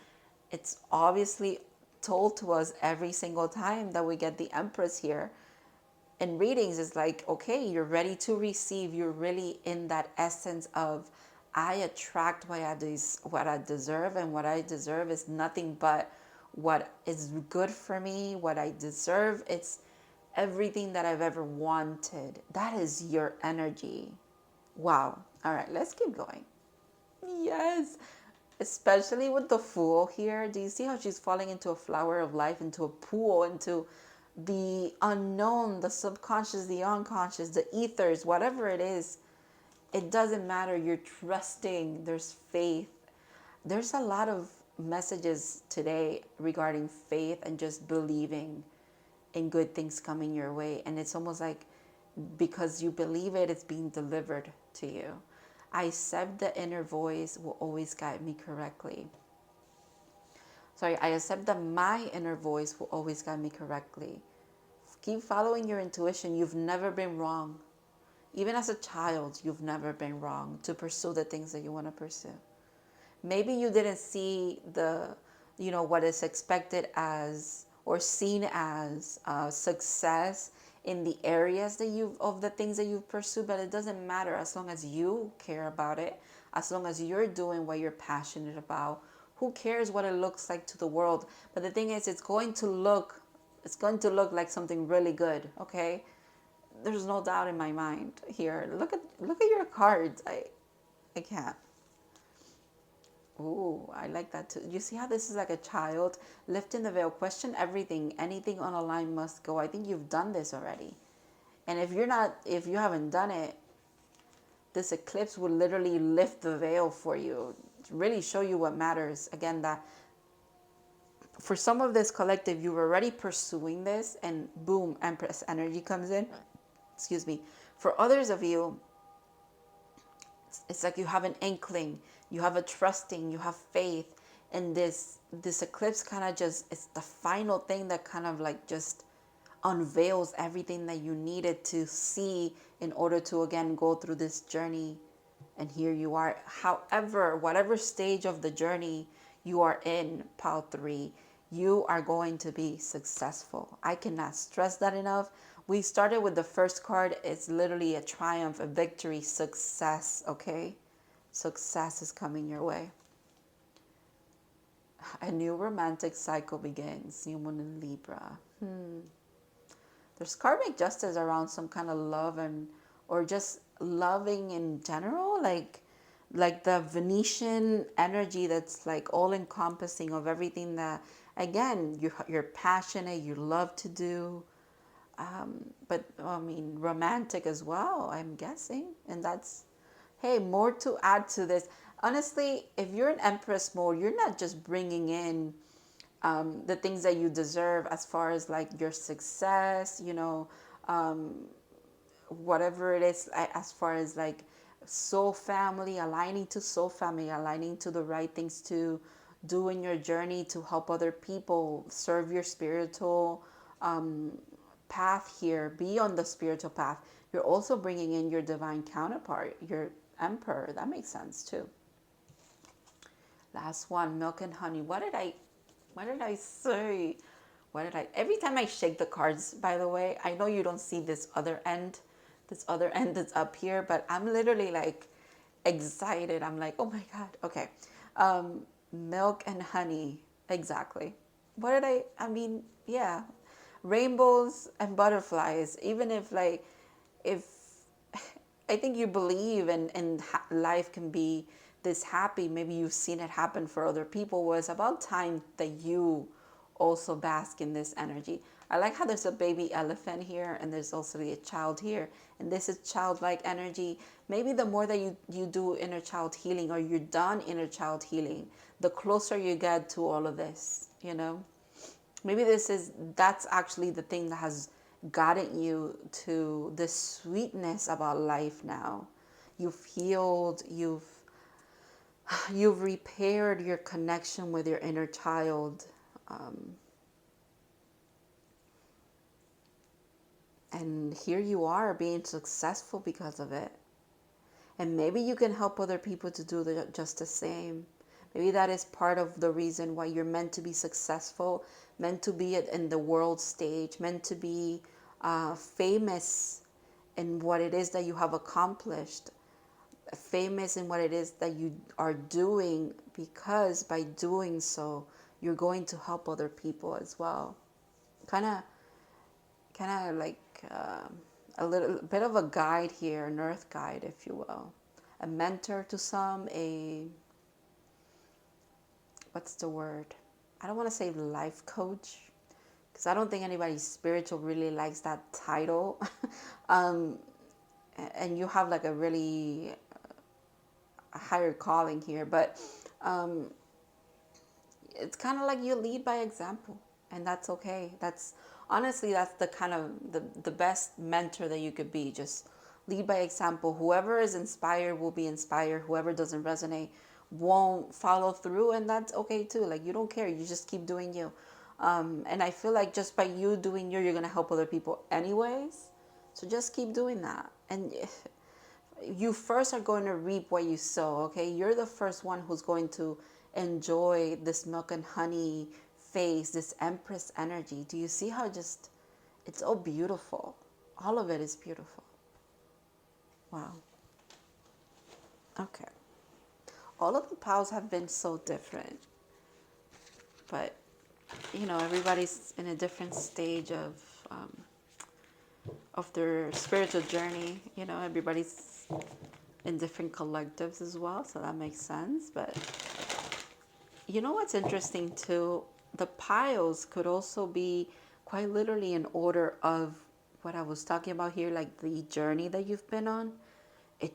it's obviously told to us every single time that we get the Empress here in readings. Is like, okay, you're ready to receive. You're really in that essence of, I attract what I deserve, and what I deserve is nothing but what is good for me. What I deserve, it's everything that I've ever wanted. That is your energy. Wow. All right, let's keep going. Yes. Especially with the Fool here. Do you see how she's falling into a flower of life, into a pool, into the unknown, the subconscious, the unconscious, the ethers, whatever it is? It doesn't matter. You're trusting. There's faith. There's a lot of messages today regarding faith and just believing in good things coming your way. And it's almost like, because you believe it, it's being delivered to you. I accept the inner voice will always guide me correctly. Sorry, I accept that my inner voice will always guide me correctly. Keep following your intuition. You've never been wrong. Even as a child, you've never been wrong to pursue the things that you want to pursue. Maybe you didn't see what is expected as, or seen as, success in the areas of the things that you've pursued, but it doesn't matter as long as you care about it, as long as you're doing what you're passionate about. Who cares what it looks like to the world? But the thing is, it's going to look like something really good, okay? There's no doubt in my mind here. Look at your cards. I can't. Ooh, I like that too. You see how this is like a child lifting the veil? Question everything. Anything on a line must go. I think you've done this already. And if you haven't done it, this eclipse will literally lift the veil for you, to really show you what matters. Again, that for some of this collective, you were already pursuing this, and boom, Empress energy comes in. Excuse me. For others of you, it's like you have an inkling, you have a trusting, you have faith, and this eclipse kind of just, it's the final thing that kind of like just unveils everything that you needed to see in order to again go through this journey. And here you are. However, whatever stage of the journey you are in, pile 3, you are going to be successful. I cannot stress that enough. We started with the first card. It's literally a triumph, a victory, success, okay? Success is coming your way. A new romantic cycle begins. New moon in Libra. There's karmic justice around some kind of love, or just loving in general, like the Venetian energy that's like all encompassing of everything that, again, you're passionate, you love to do. But I mean, romantic as well, I'm guessing. And that's, hey, more to add to this. Honestly, if you're in Empress mode, you're not just bringing in the things that you deserve as far as like your success, whatever it is, as far as like soul family, aligning to soul family, aligning to the right things to do in your journey to help other people, serve your spiritual path here, be on the spiritual path. You're also bringing in your divine counterpart, your emperor. That makes sense too. Last one, milk and honey. What did I say? Every time I shake the cards, by the way, I know you don't see this other end that's up here, but I'm literally like excited. I'm like, oh my God. Okay. Milk and honey. Exactly. Yeah. Rainbows and butterflies. Even if I think you believe and life can be this happy, maybe you've seen it happen for other people, well, it's about time that you also bask in this energy. I like how there's a baby elephant here, and there's also a child here, and this is childlike energy. Maybe the more that you do inner child healing, or you're done inner child healing, the closer you get to all of this, Maybe that's actually the thing that has gotten you to the sweetness about life now. You've healed, you've repaired your connection with your inner child. And here you are being successful because of it. And maybe you can help other people to do just the same. Maybe that is part of the reason why you're meant to be successful, meant to be in the world stage, meant to be famous in what it is that you have accomplished, famous in what it is that you are doing, because by doing so, you're going to help other people as well. Kind of like a little bit of a guide here, an earth guide, if you will, a mentor to some, what's the word? I don't want to say life coach, because I don't think anybody spiritual really likes that title. And you have like a really higher calling here, but it's kind of like you lead by example, and that's okay. That's honestly, that's the kind of the best mentor that you could be. Just lead by example. Whoever is inspired will be inspired. Whoever doesn't resonate won't follow through, and that's okay too. Like, you don't care, you just keep doing you. And I feel like just by you doing you're gonna help other people anyways, so just keep doing that. And you first are going to reap what you sow. Okay, you're the first one who's going to enjoy this milk and honey phase, this empress energy. Do you see how just it's all beautiful? All of it is beautiful. Wow. Okay, all of the piles have been so different, but you know, everybody's in a different stage of their spiritual journey. You know, everybody's in different collectives as well, so that makes sense. But you know what's interesting too? The piles could also be quite literally in order of what I was talking about here, like the journey that you've been on. It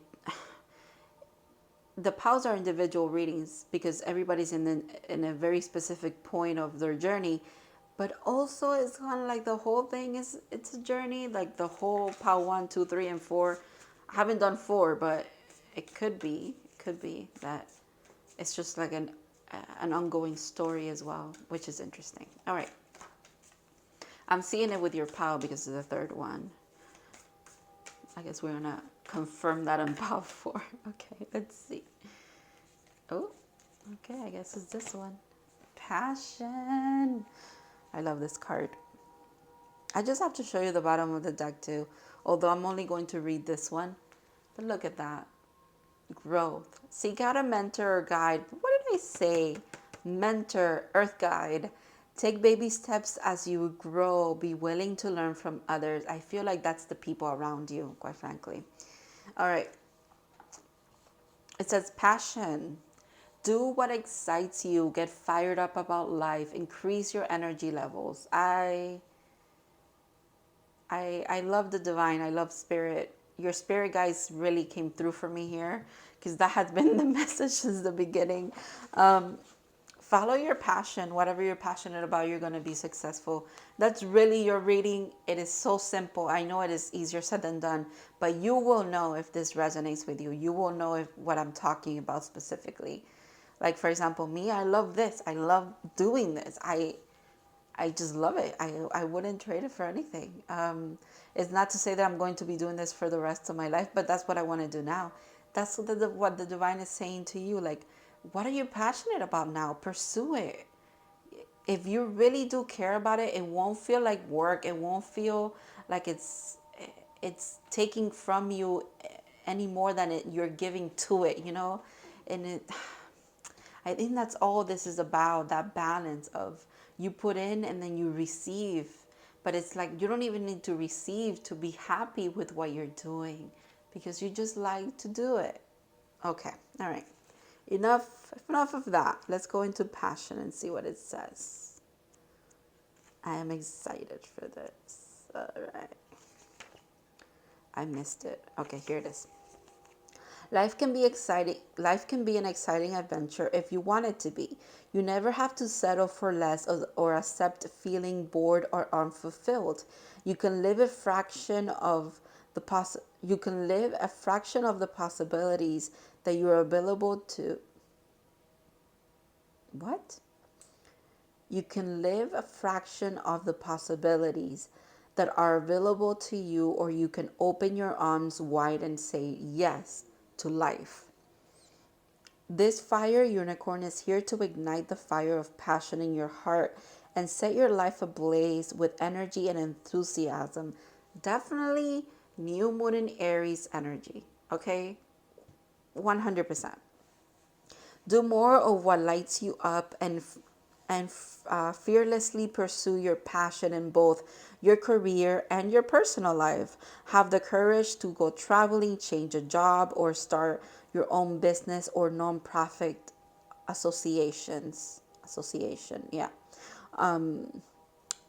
the piles are individual readings because everybody's in a very specific point of their journey, but also it's kind of like the whole thing is, it's a journey. Like the whole pile 1, 2, 3, and 4. I haven't done 4, but it could be that it's just like an ongoing story as well, which is interesting. All right, I'm seeing it with your pile because of the third one. I guess we're gonna confirm that on pile 4. Okay, let's see. Oh, okay, I guess it's this one. Passion. I love this card. I just have to show you the bottom of the deck too, although I'm only going to read this one. But look at that. Growth. Seek out a mentor or guide. What did I say? Mentor, earth guide. Take baby steps as you grow. Be willing to learn from others. I feel like that's the people around you, quite frankly. All right. It says passion. Do what excites you. Get fired up about life. Increase your energy levels. I love the divine. I love spirit. Your spirit guides really came through for me here, because that has been the message since the beginning. Follow your passion. Whatever you're passionate about, you're going to be successful. That's really your reading. It is so simple. I know it is easier said than done, but you will know if this resonates with you. You will know if what I'm talking about specifically. Like, for example, me, I love this. I love doing this. I just love it. I wouldn't trade it for anything. It's not to say that I'm going to be doing this for the rest of my life, but that's what I want to do now. That's what the divine is saying to you. Like, what are you passionate about now? Pursue it. If you really do care about it, it won't feel like work. It won't feel like it's taking from you any more than you're giving to it, you know? And I think that's all this is about, that balance of you put in and then you receive. But it's like you don't even need to receive to be happy with what you're doing, because you just like to do it. Okay, all right. Enough of that. Let's go into passion and see what it says. I am excited for this. All right. I missed it. Okay, here it is. Life can be exciting. Life can be an exciting adventure if you want it to be. You never have to settle for less or accept feeling bored or unfulfilled. You can live a fraction of the possibilities that you are available to. What? You can live a fraction of the possibilities that are available to you, or you can open your arms wide and say yes to life. This fire unicorn is here to ignite the fire of passion in your heart and set your life ablaze with energy and enthusiasm. Definitely new moon in Aries energy, okay? 100%. Do more of what lights you up and fearlessly pursue your passion in both your career and your personal life. Have the courage to go traveling, change a job, or start your own business or nonprofit association. Yeah.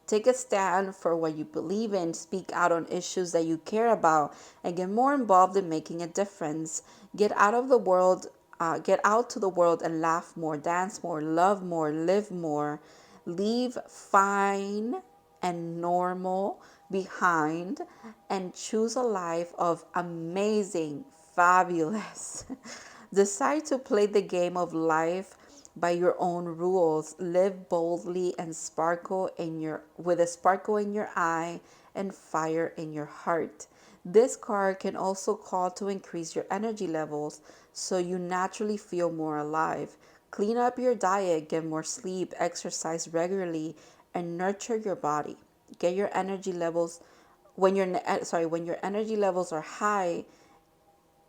Take a stand for what you believe in, speak out on issues that you care about, and get more involved in making a difference. Get out to the world and laugh more, dance more, love more, live more. Leave fine and normal behind and choose a life of amazing, fabulous. Decide to play the game of life by your own rules. Live boldly and sparkle in your with a sparkle in your eye and fire in your heart. This card can also call to increase your energy levels so you naturally feel more alive. Clean up your diet, get more sleep, exercise regularly, and nurture your body. Get your energy levels when your energy levels are high,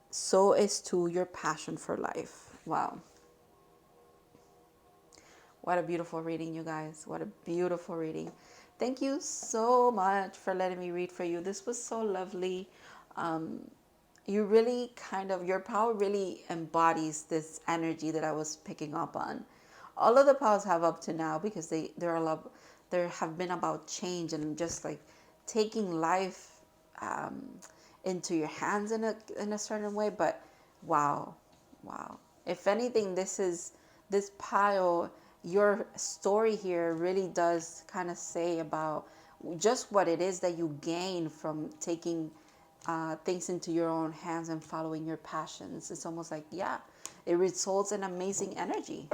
so is too your passion for life. Wow. What a beautiful reading, you guys. What a beautiful reading. Thank you so much for letting me read for you. This was so lovely. You really your power really embodies this energy that I was picking up on. All of the powers have up to now, because there have been about change and just like taking life into your hands in a certain way. But wow, wow. If anything, this pile, your story here really does kind of say about just what it is that you gain from taking things into your own hands and following your passions. It's almost like, yeah, it results in amazing energy.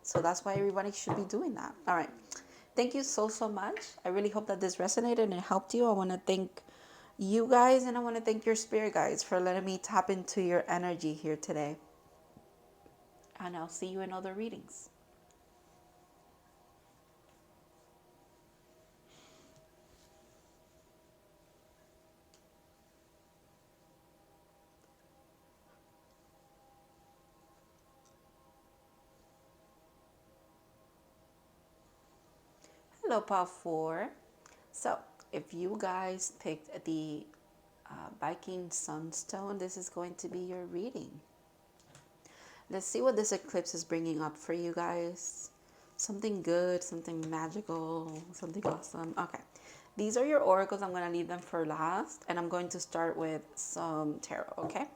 So that's why everybody should be doing that. All right. Thank you so, so much. I really hope that this resonated and it helped you. I want to thank you guys, and I want to thank your spirit guides for letting me tap into your energy here today. And I'll see you in other readings. Hello, Pile 4. So, if you guys picked the Viking Sunstone, this is going to be your reading. Let's see what this eclipse is bringing up for you guys. Something good, something magical, something awesome. Okay. These are your oracles. I'm going to leave them for last. And I'm going to start with some tarot, okay?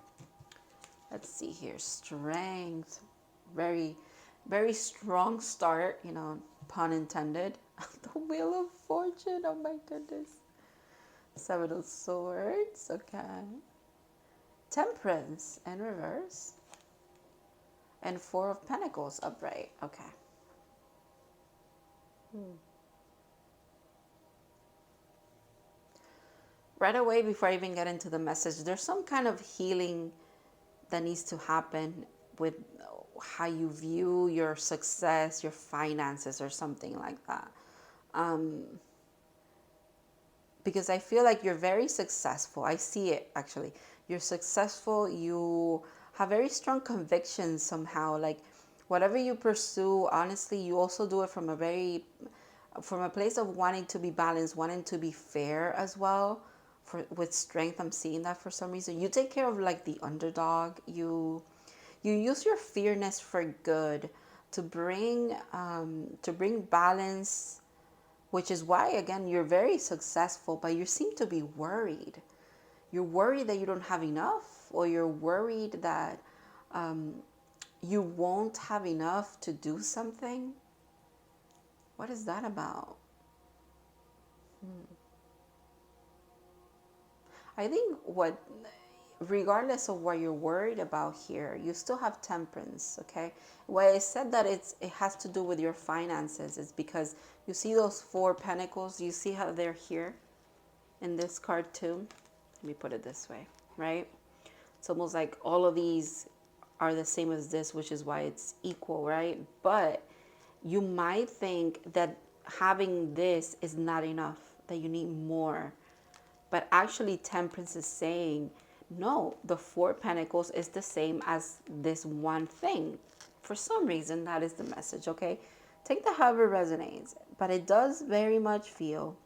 Let's see here. Strength. Very, very strong start, pun intended. The Wheel of Fortune. Oh my goodness. Seven of Swords. Okay. Temperance in reverse. And Four of Pentacles upright. Okay. Right away, before I even get into the message, there's some kind of healing that needs to happen with how you view your success, your finances, or something like that. Because I feel like you're very successful. I see it, actually. You're successful. You have very strong convictions somehow. Like whatever you pursue, honestly, you also do it from a place of wanting to be balanced, wanting to be fair as well. With strength, I'm seeing that for some reason. You take care of like the underdog. You use your fearness for good to bring balance, which is why, again, you're very successful, but you seem to be worried. You're worried that you don't have enough, or you're worried that you won't have enough to do something. What is that about? I think regardless of what you're worried about here, you still have temperance, okay? Why I said that it has to do with your finances is because you see those Four Pentacles, you see how they're here in this card too? Let me put it this way, right? It's almost like all of these are the same as this, which is why it's equal, right? But you might think that having this is not enough, that you need more. But actually, Temperance is saying, no, the Four Pentacles is the same as this one thing. For some reason, that is the message, okay? Take that however resonates. But it does very much feel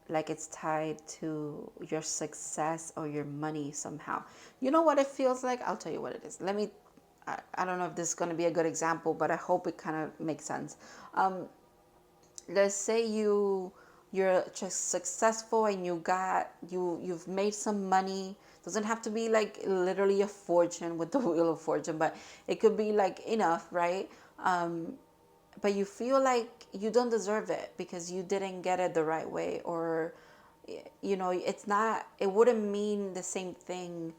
like it's tied to your success or your money somehow. You know what it feels like? I'll tell you what it is. I don't know if this is going to be a good example, but I hope it kind of makes sense. Let's say you're just successful and you've made some money. Doesn't have to be like literally a fortune with the Wheel of Fortune, but it could be like enough, right? But you feel like you don't deserve it because you didn't get it the right way, or it wouldn't mean the same thing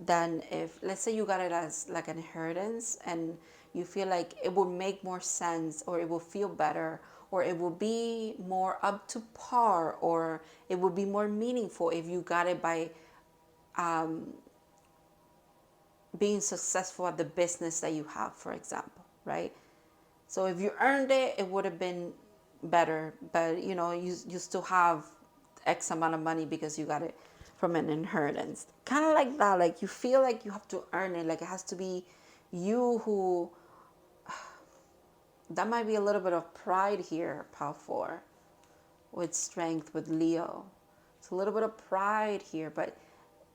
than if, let's say, you got it as like an inheritance, and you feel like it would make more sense, or it will feel better, or it will be more up to par, or it would be more meaningful if you got it by being successful at the business that you have, for example, right? So if you earned it, it would have been better, but you still have X amount of money because you got it from an inheritance. Kind of like that, like you feel like you have to earn it, like it has to be you who, that might be a little bit of pride here, Pal 4, with Strength, with Leo. It's a little bit of pride here, but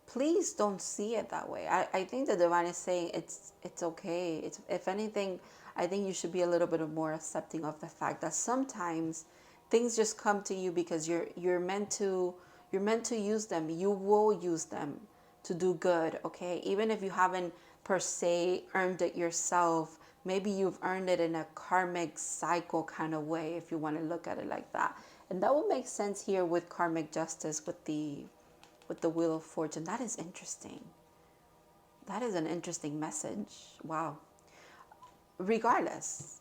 please don't see it that way. I think the divine is saying it's okay. It's, if anything, I think you should be a little bit more accepting of the fact that sometimes things just come to you because you're meant to use them. You will use them to do good, okay? Even if you haven't per se earned it yourself, maybe you've earned it in a karmic cycle kind of way, if you want to look at it like that. And that will make sense here with karmic justice, with the Wheel of Fortune. That is interesting. That is an interesting message. Wow. Regardless,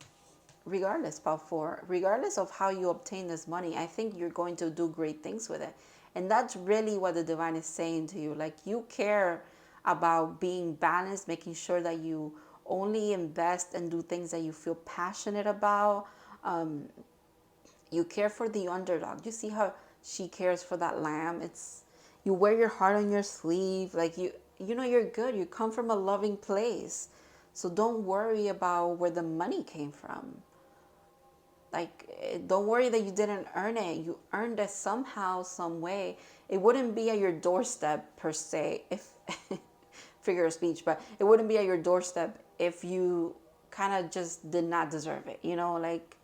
Pal 4, regardless of how you obtain this money, I think you're going to do great things with it. And that's really what the divine is saying to you. Like, you care about being balanced, making sure that you only invest and do things that you feel passionate about. You care for the underdog. You see how she cares for that lamb? It's, you wear your heart on your sleeve. Like, you're good. You come from a loving place. So don't worry about where the money came from. Like, don't worry that you didn't earn it. You earned it somehow, some way. It wouldn't be at your doorstep per se, if figure of speech, but it wouldn't be at your doorstep if you kind of just did not deserve it. Like,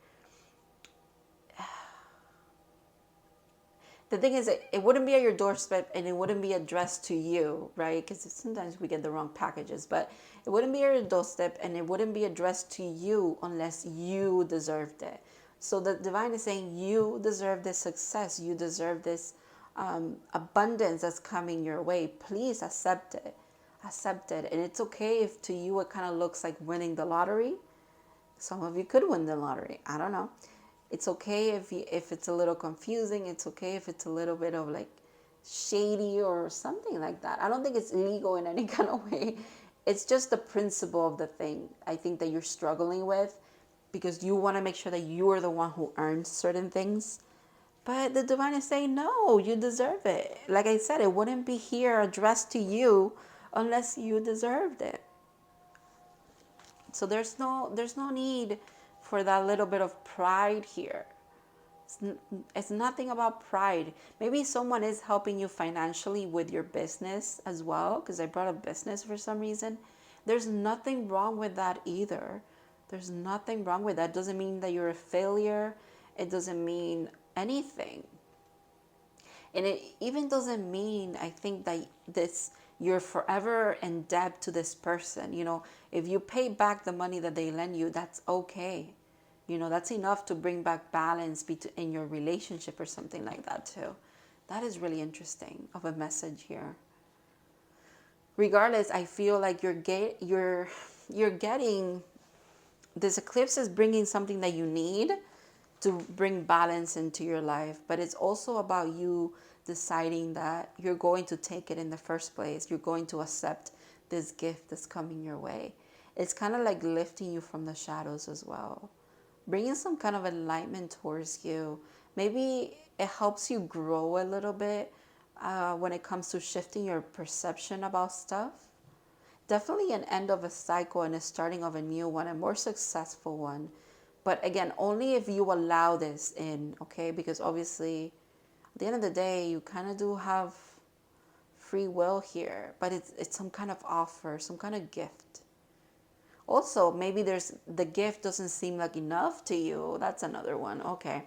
the thing is, it wouldn't be at your doorstep, and it wouldn't be addressed to you, right? Because sometimes we get the wrong packages, but it wouldn't be at your doorstep, and it wouldn't be addressed to you unless you deserved it. So the divine is saying you deserve this success. You deserve this abundance that's coming your way. Please accept it. Accept it. And it's okay if to you it kind of looks like winning the lottery. Some of you could win the lottery. I don't know. It's okay if it's a little confusing. It's okay if it's a little bit of like shady or something like that. I don't think it's illegal in any kind of way. It's just the principle of the thing, I think, that you're struggling with, because you want to make sure that you are the one who earns certain things. But the divine is saying, no, you deserve it. Like I said, it wouldn't be here addressed to you unless you deserved it. So there's no need for that little bit of pride here. It's nothing about pride. Maybe someone is helping you financially with your business as well, because I brought up business for some reason. There's nothing wrong with that either. There's nothing wrong with that. It doesn't mean that you're a failure. It doesn't mean anything. And it even doesn't mean, I think, that you're forever in debt to this person. If you pay back the money that they lend you, that's okay. That's enough to bring back balance in your relationship or something like that too. That is really interesting of a message here. Regardless, I feel like you're getting, this eclipse is bringing something that you need to bring balance into your life, but it's also about you deciding that you're going to take it in the first place. You're going to accept this gift that's coming your way. It's kind of like lifting you from the shadows as well, bringing some kind of enlightenment towards you. Maybe it helps you grow a little bit when it comes to shifting your perception about stuff. Definitely an end of a cycle and a starting of a new one, a more successful one. But again, only if you allow this in, okay? Because obviously, at the end of the day, you kind of do have free will here, but it's some kind of offer, some kind of gift. Also, maybe the gift doesn't seem like enough to you. That's another one. Okay.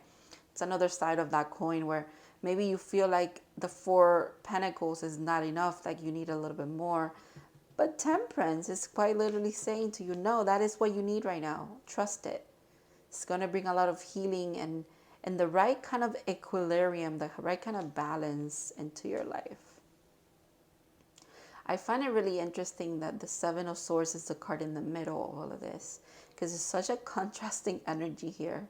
It's another side of that coin where maybe you feel like the 4 Pentacles is not enough, like you need a little bit more. But Temperance is quite literally saying to you, no, that is what you need right now. Trust it. It's going to bring a lot of healing and the right kind of equilibrium, the right kind of balance into your life. I find it really interesting that the Seven of Swords is the card in the middle of all of this, because it's such a contrasting energy here.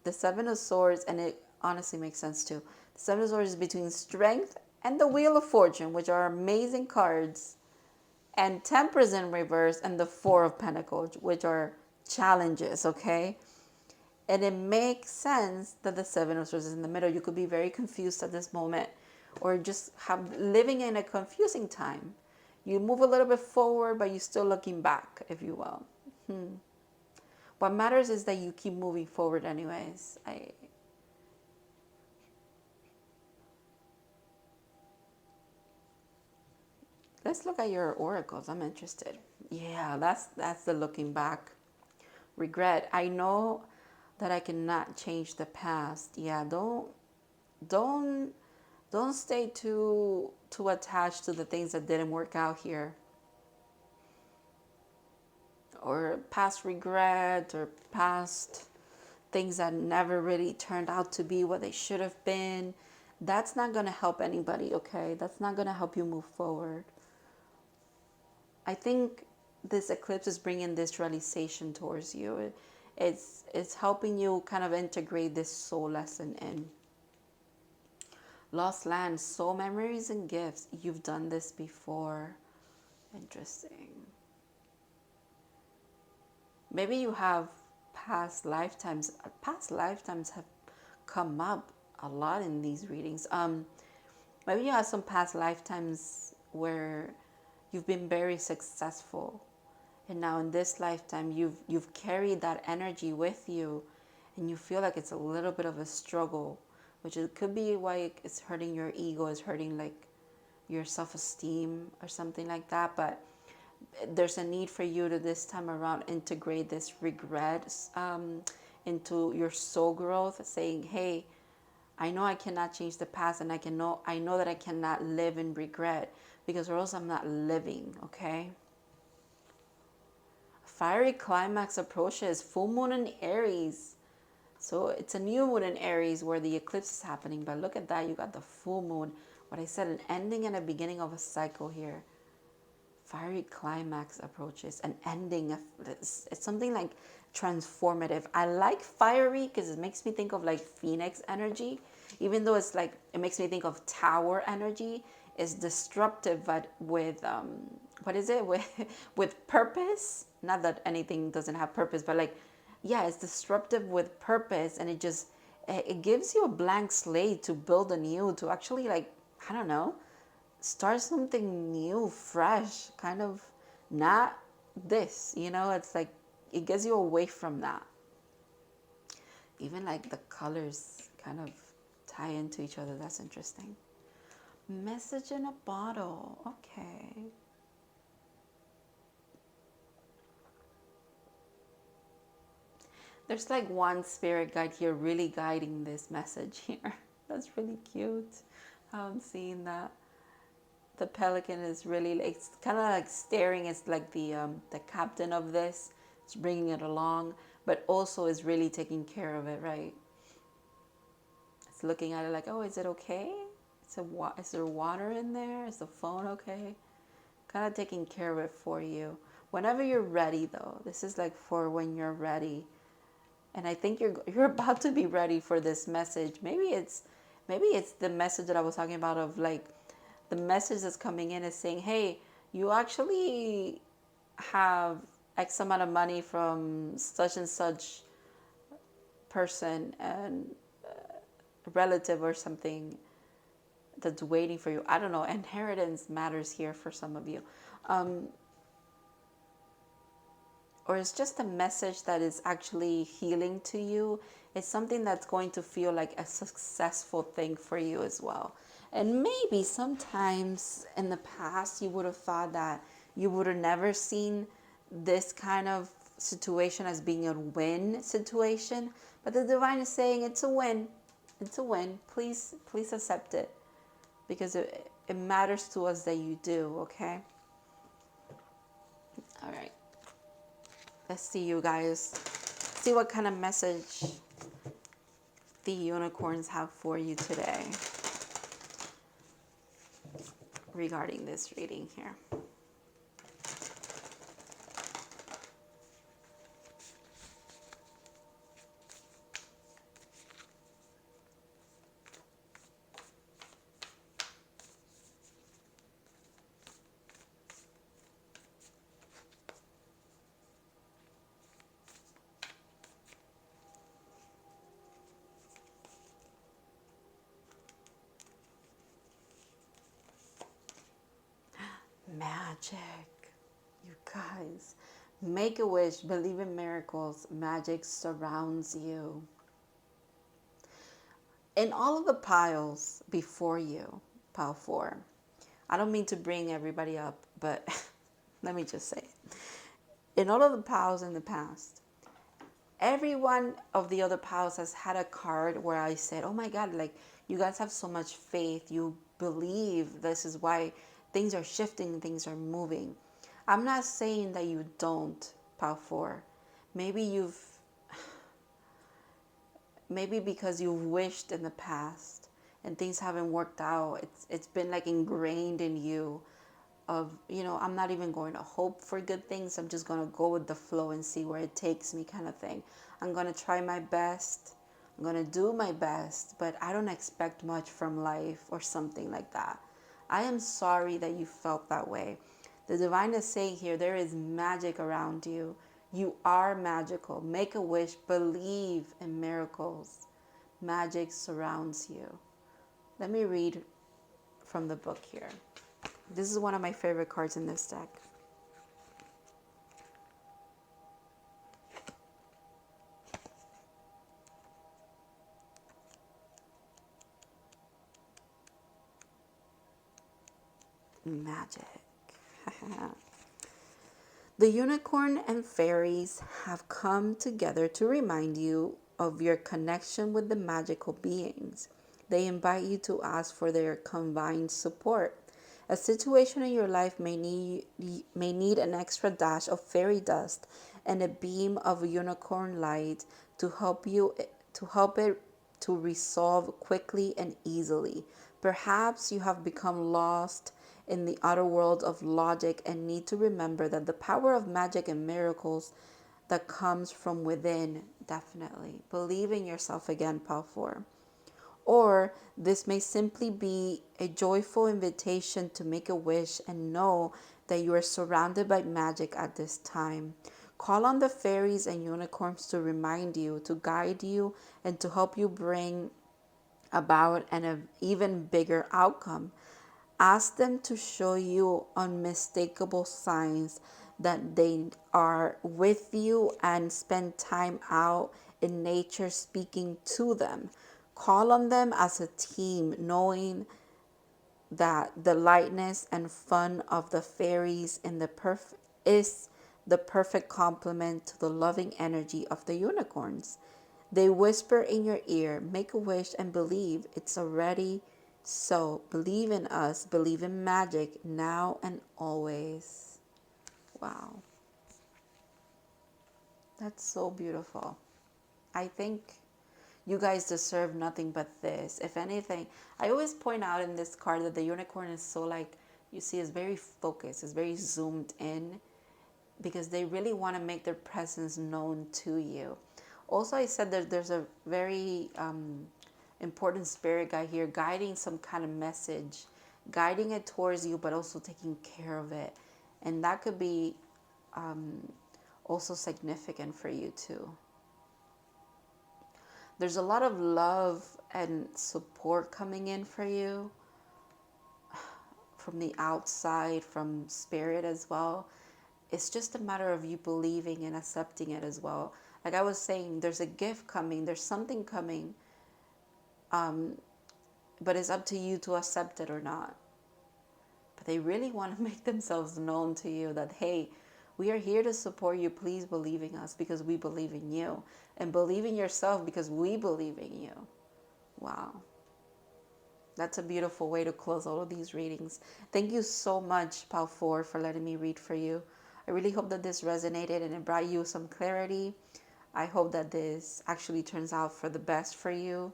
The Seven of Swords, and it honestly makes sense too. The Seven of Swords is between Strength and the Wheel of Fortune, which are amazing cards, and Temperance in reverse, and the Four of Pentacles, which are challenges, okay? And it makes sense that the Seven of Swords is in the middle. You could be very confused at this moment, or just living in a confusing time. You move a little bit forward, but you're still looking back, if you will. What matters is that you keep moving forward anyways. Let's look at your oracles. I'm interested. Yeah, that's the looking back. Regret. I know that I cannot change the past. Yeah, don't stay too attached to the things that didn't work out here, or past regret, or past things that never really turned out to be what they should have been. That's not going to help anybody, okay? That's not going to help you move forward. I think this eclipse is bringing this realization towards you. It's helping you kind of integrate this soul lesson in. Lost land, soul memories and gifts. You've done this before. Interesting. Maybe you have past lifetimes. Past lifetimes have come up a lot in these readings. Maybe you have some past lifetimes where you've been very successful, and now in this lifetime you've carried that energy with you, and you feel like it's a little bit of a struggle, which it could be why it's hurting your ego, it's hurting like your self-esteem or something like that. But there's a need for you to this time around integrate this regret into your soul growth, saying, hey, I know I cannot change the past, and I know that I cannot live in regret, because or else I'm not living, okay? Fiery climax approaches, full moon in Aries. So it's a new moon in Aries where the eclipse is happening, but look at that, you got the full moon. What I said, an ending and a beginning of a cycle here. Fiery climax approaches, an ending. It's something like transformative. I like fiery because it makes me think of like phoenix energy, even though it's like, it makes me think of tower energy. It's disruptive, but with, what is it? With purpose. Not that anything doesn't have purpose, but like, yeah, it's disruptive with purpose. And it gives you a blank slate to build anew, to actually like, I don't know, start something new, fresh, kind of not this, it's like, it gets you away from that. Even like the colors kind of tie into each other. That's interesting. Message in a bottle. Okay. There's like one spirit guide here really guiding this message here. That's really cute. I'm seeing that. The pelican is really, it's kind of like staring. It's like the captain of this. It's bringing it along, but also is really taking care of it, right? It's looking at it like, oh, is it okay? Is there water in there? Is the phone okay? Kind of taking care of it for you. Whenever you're ready, though. This is like for when you're ready. And I think you're about to be ready for this message. Maybe it's the message that I was talking about, of like, the message that's coming in is saying, hey, you actually have X amount of money from such and such person and relative or something that's waiting for you. I don't know. Inheritance matters here for some of you. Or it's just a message that is actually healing to you. It's something that's going to feel like a successful thing for you as well. And maybe sometimes in the past you would have thought that you would have never seen this kind of situation as being a win situation. But the divine is saying it's a win. It's a win. Please accept it. Because it matters to us that you do, okay? All right. Let's see, you guys. See what kind of message the unicorns have for you today regarding this reading here. Magic. You guys, make a wish, believe in miracles. Magic surrounds you. In all of the piles before you, pile 4, I don't mean to bring everybody up, but let me just say it. In all of the piles in the past, every one of the other piles has had a card where I said, oh my God, like you guys have so much faith. You believe this is why things are shifting, things are moving. I'm not saying that you don't, pile 4. Maybe because you've wished in the past and things haven't worked out. It's been like ingrained in you of, I'm not even going to hope for good things. I'm just going to go with the flow and see where it takes me kind of thing. I'm going to try my best. I'm going to do my best, but I don't expect much from life or something like that. I am sorry that you felt that way. The divine is saying here, there is magic around you. You are magical. Make a wish. Believe in miracles. Magic surrounds you. Let me read from the book here. This is one of my favorite cards in this deck. Magic. The unicorn and fairies have come together to remind you of your connection with the magical beings. They invite you to ask for their combined support. A situation in your life may need an extra dash of fairy dust and a beam of unicorn light to help it to resolve quickly and easily. Perhaps you have become lost in the outer world of logic and need to remember that the power of magic and miracles that comes from within. Definitely believe in yourself again, pile 4. Or this may simply be a joyful invitation to make a wish and know that you are surrounded by magic at this time. Call on the fairies and unicorns to remind you, to guide you, and to help you bring about an even bigger outcome. Ask them to show you unmistakable signs that they are with you and spend time out in nature speaking to them. Call on them as a team, knowing that the lightness and fun of the fairies is the perfect complement to the loving energy of the unicorns. They whisper in your ear, make a wish and believe it's already so. Believe in us, believe in magic now and always. Wow. That's so beautiful. I think you guys deserve nothing but this. If anything, I always point out in this card that the unicorn is so like, you see, it's very focused, it's very zoomed in because they really want to make their presence known to you. Also, I said that there's a very important spirit guide here guiding some kind of message. guiding it towards you, but also taking care of it. And that could be also significant for you too. There's a lot of love and support coming in for you from the outside, from spirit as well. It's just a matter of you believing and accepting it as well. Like I was saying, there's a gift coming, there's something coming, but it's up to you to accept it or not. But they really want to make themselves known to you that, hey, we are here to support you. Please believe in us because we believe in you. And believe in yourself because we believe in you. Wow. That's a beautiful way to close all of these readings. Thank you so much, Pal 4, for letting me read for you. I really hope that this resonated and it brought you some clarity. I hope that this actually turns out for the best for you.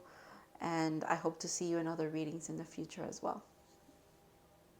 And I hope to see you in other readings in the future as well.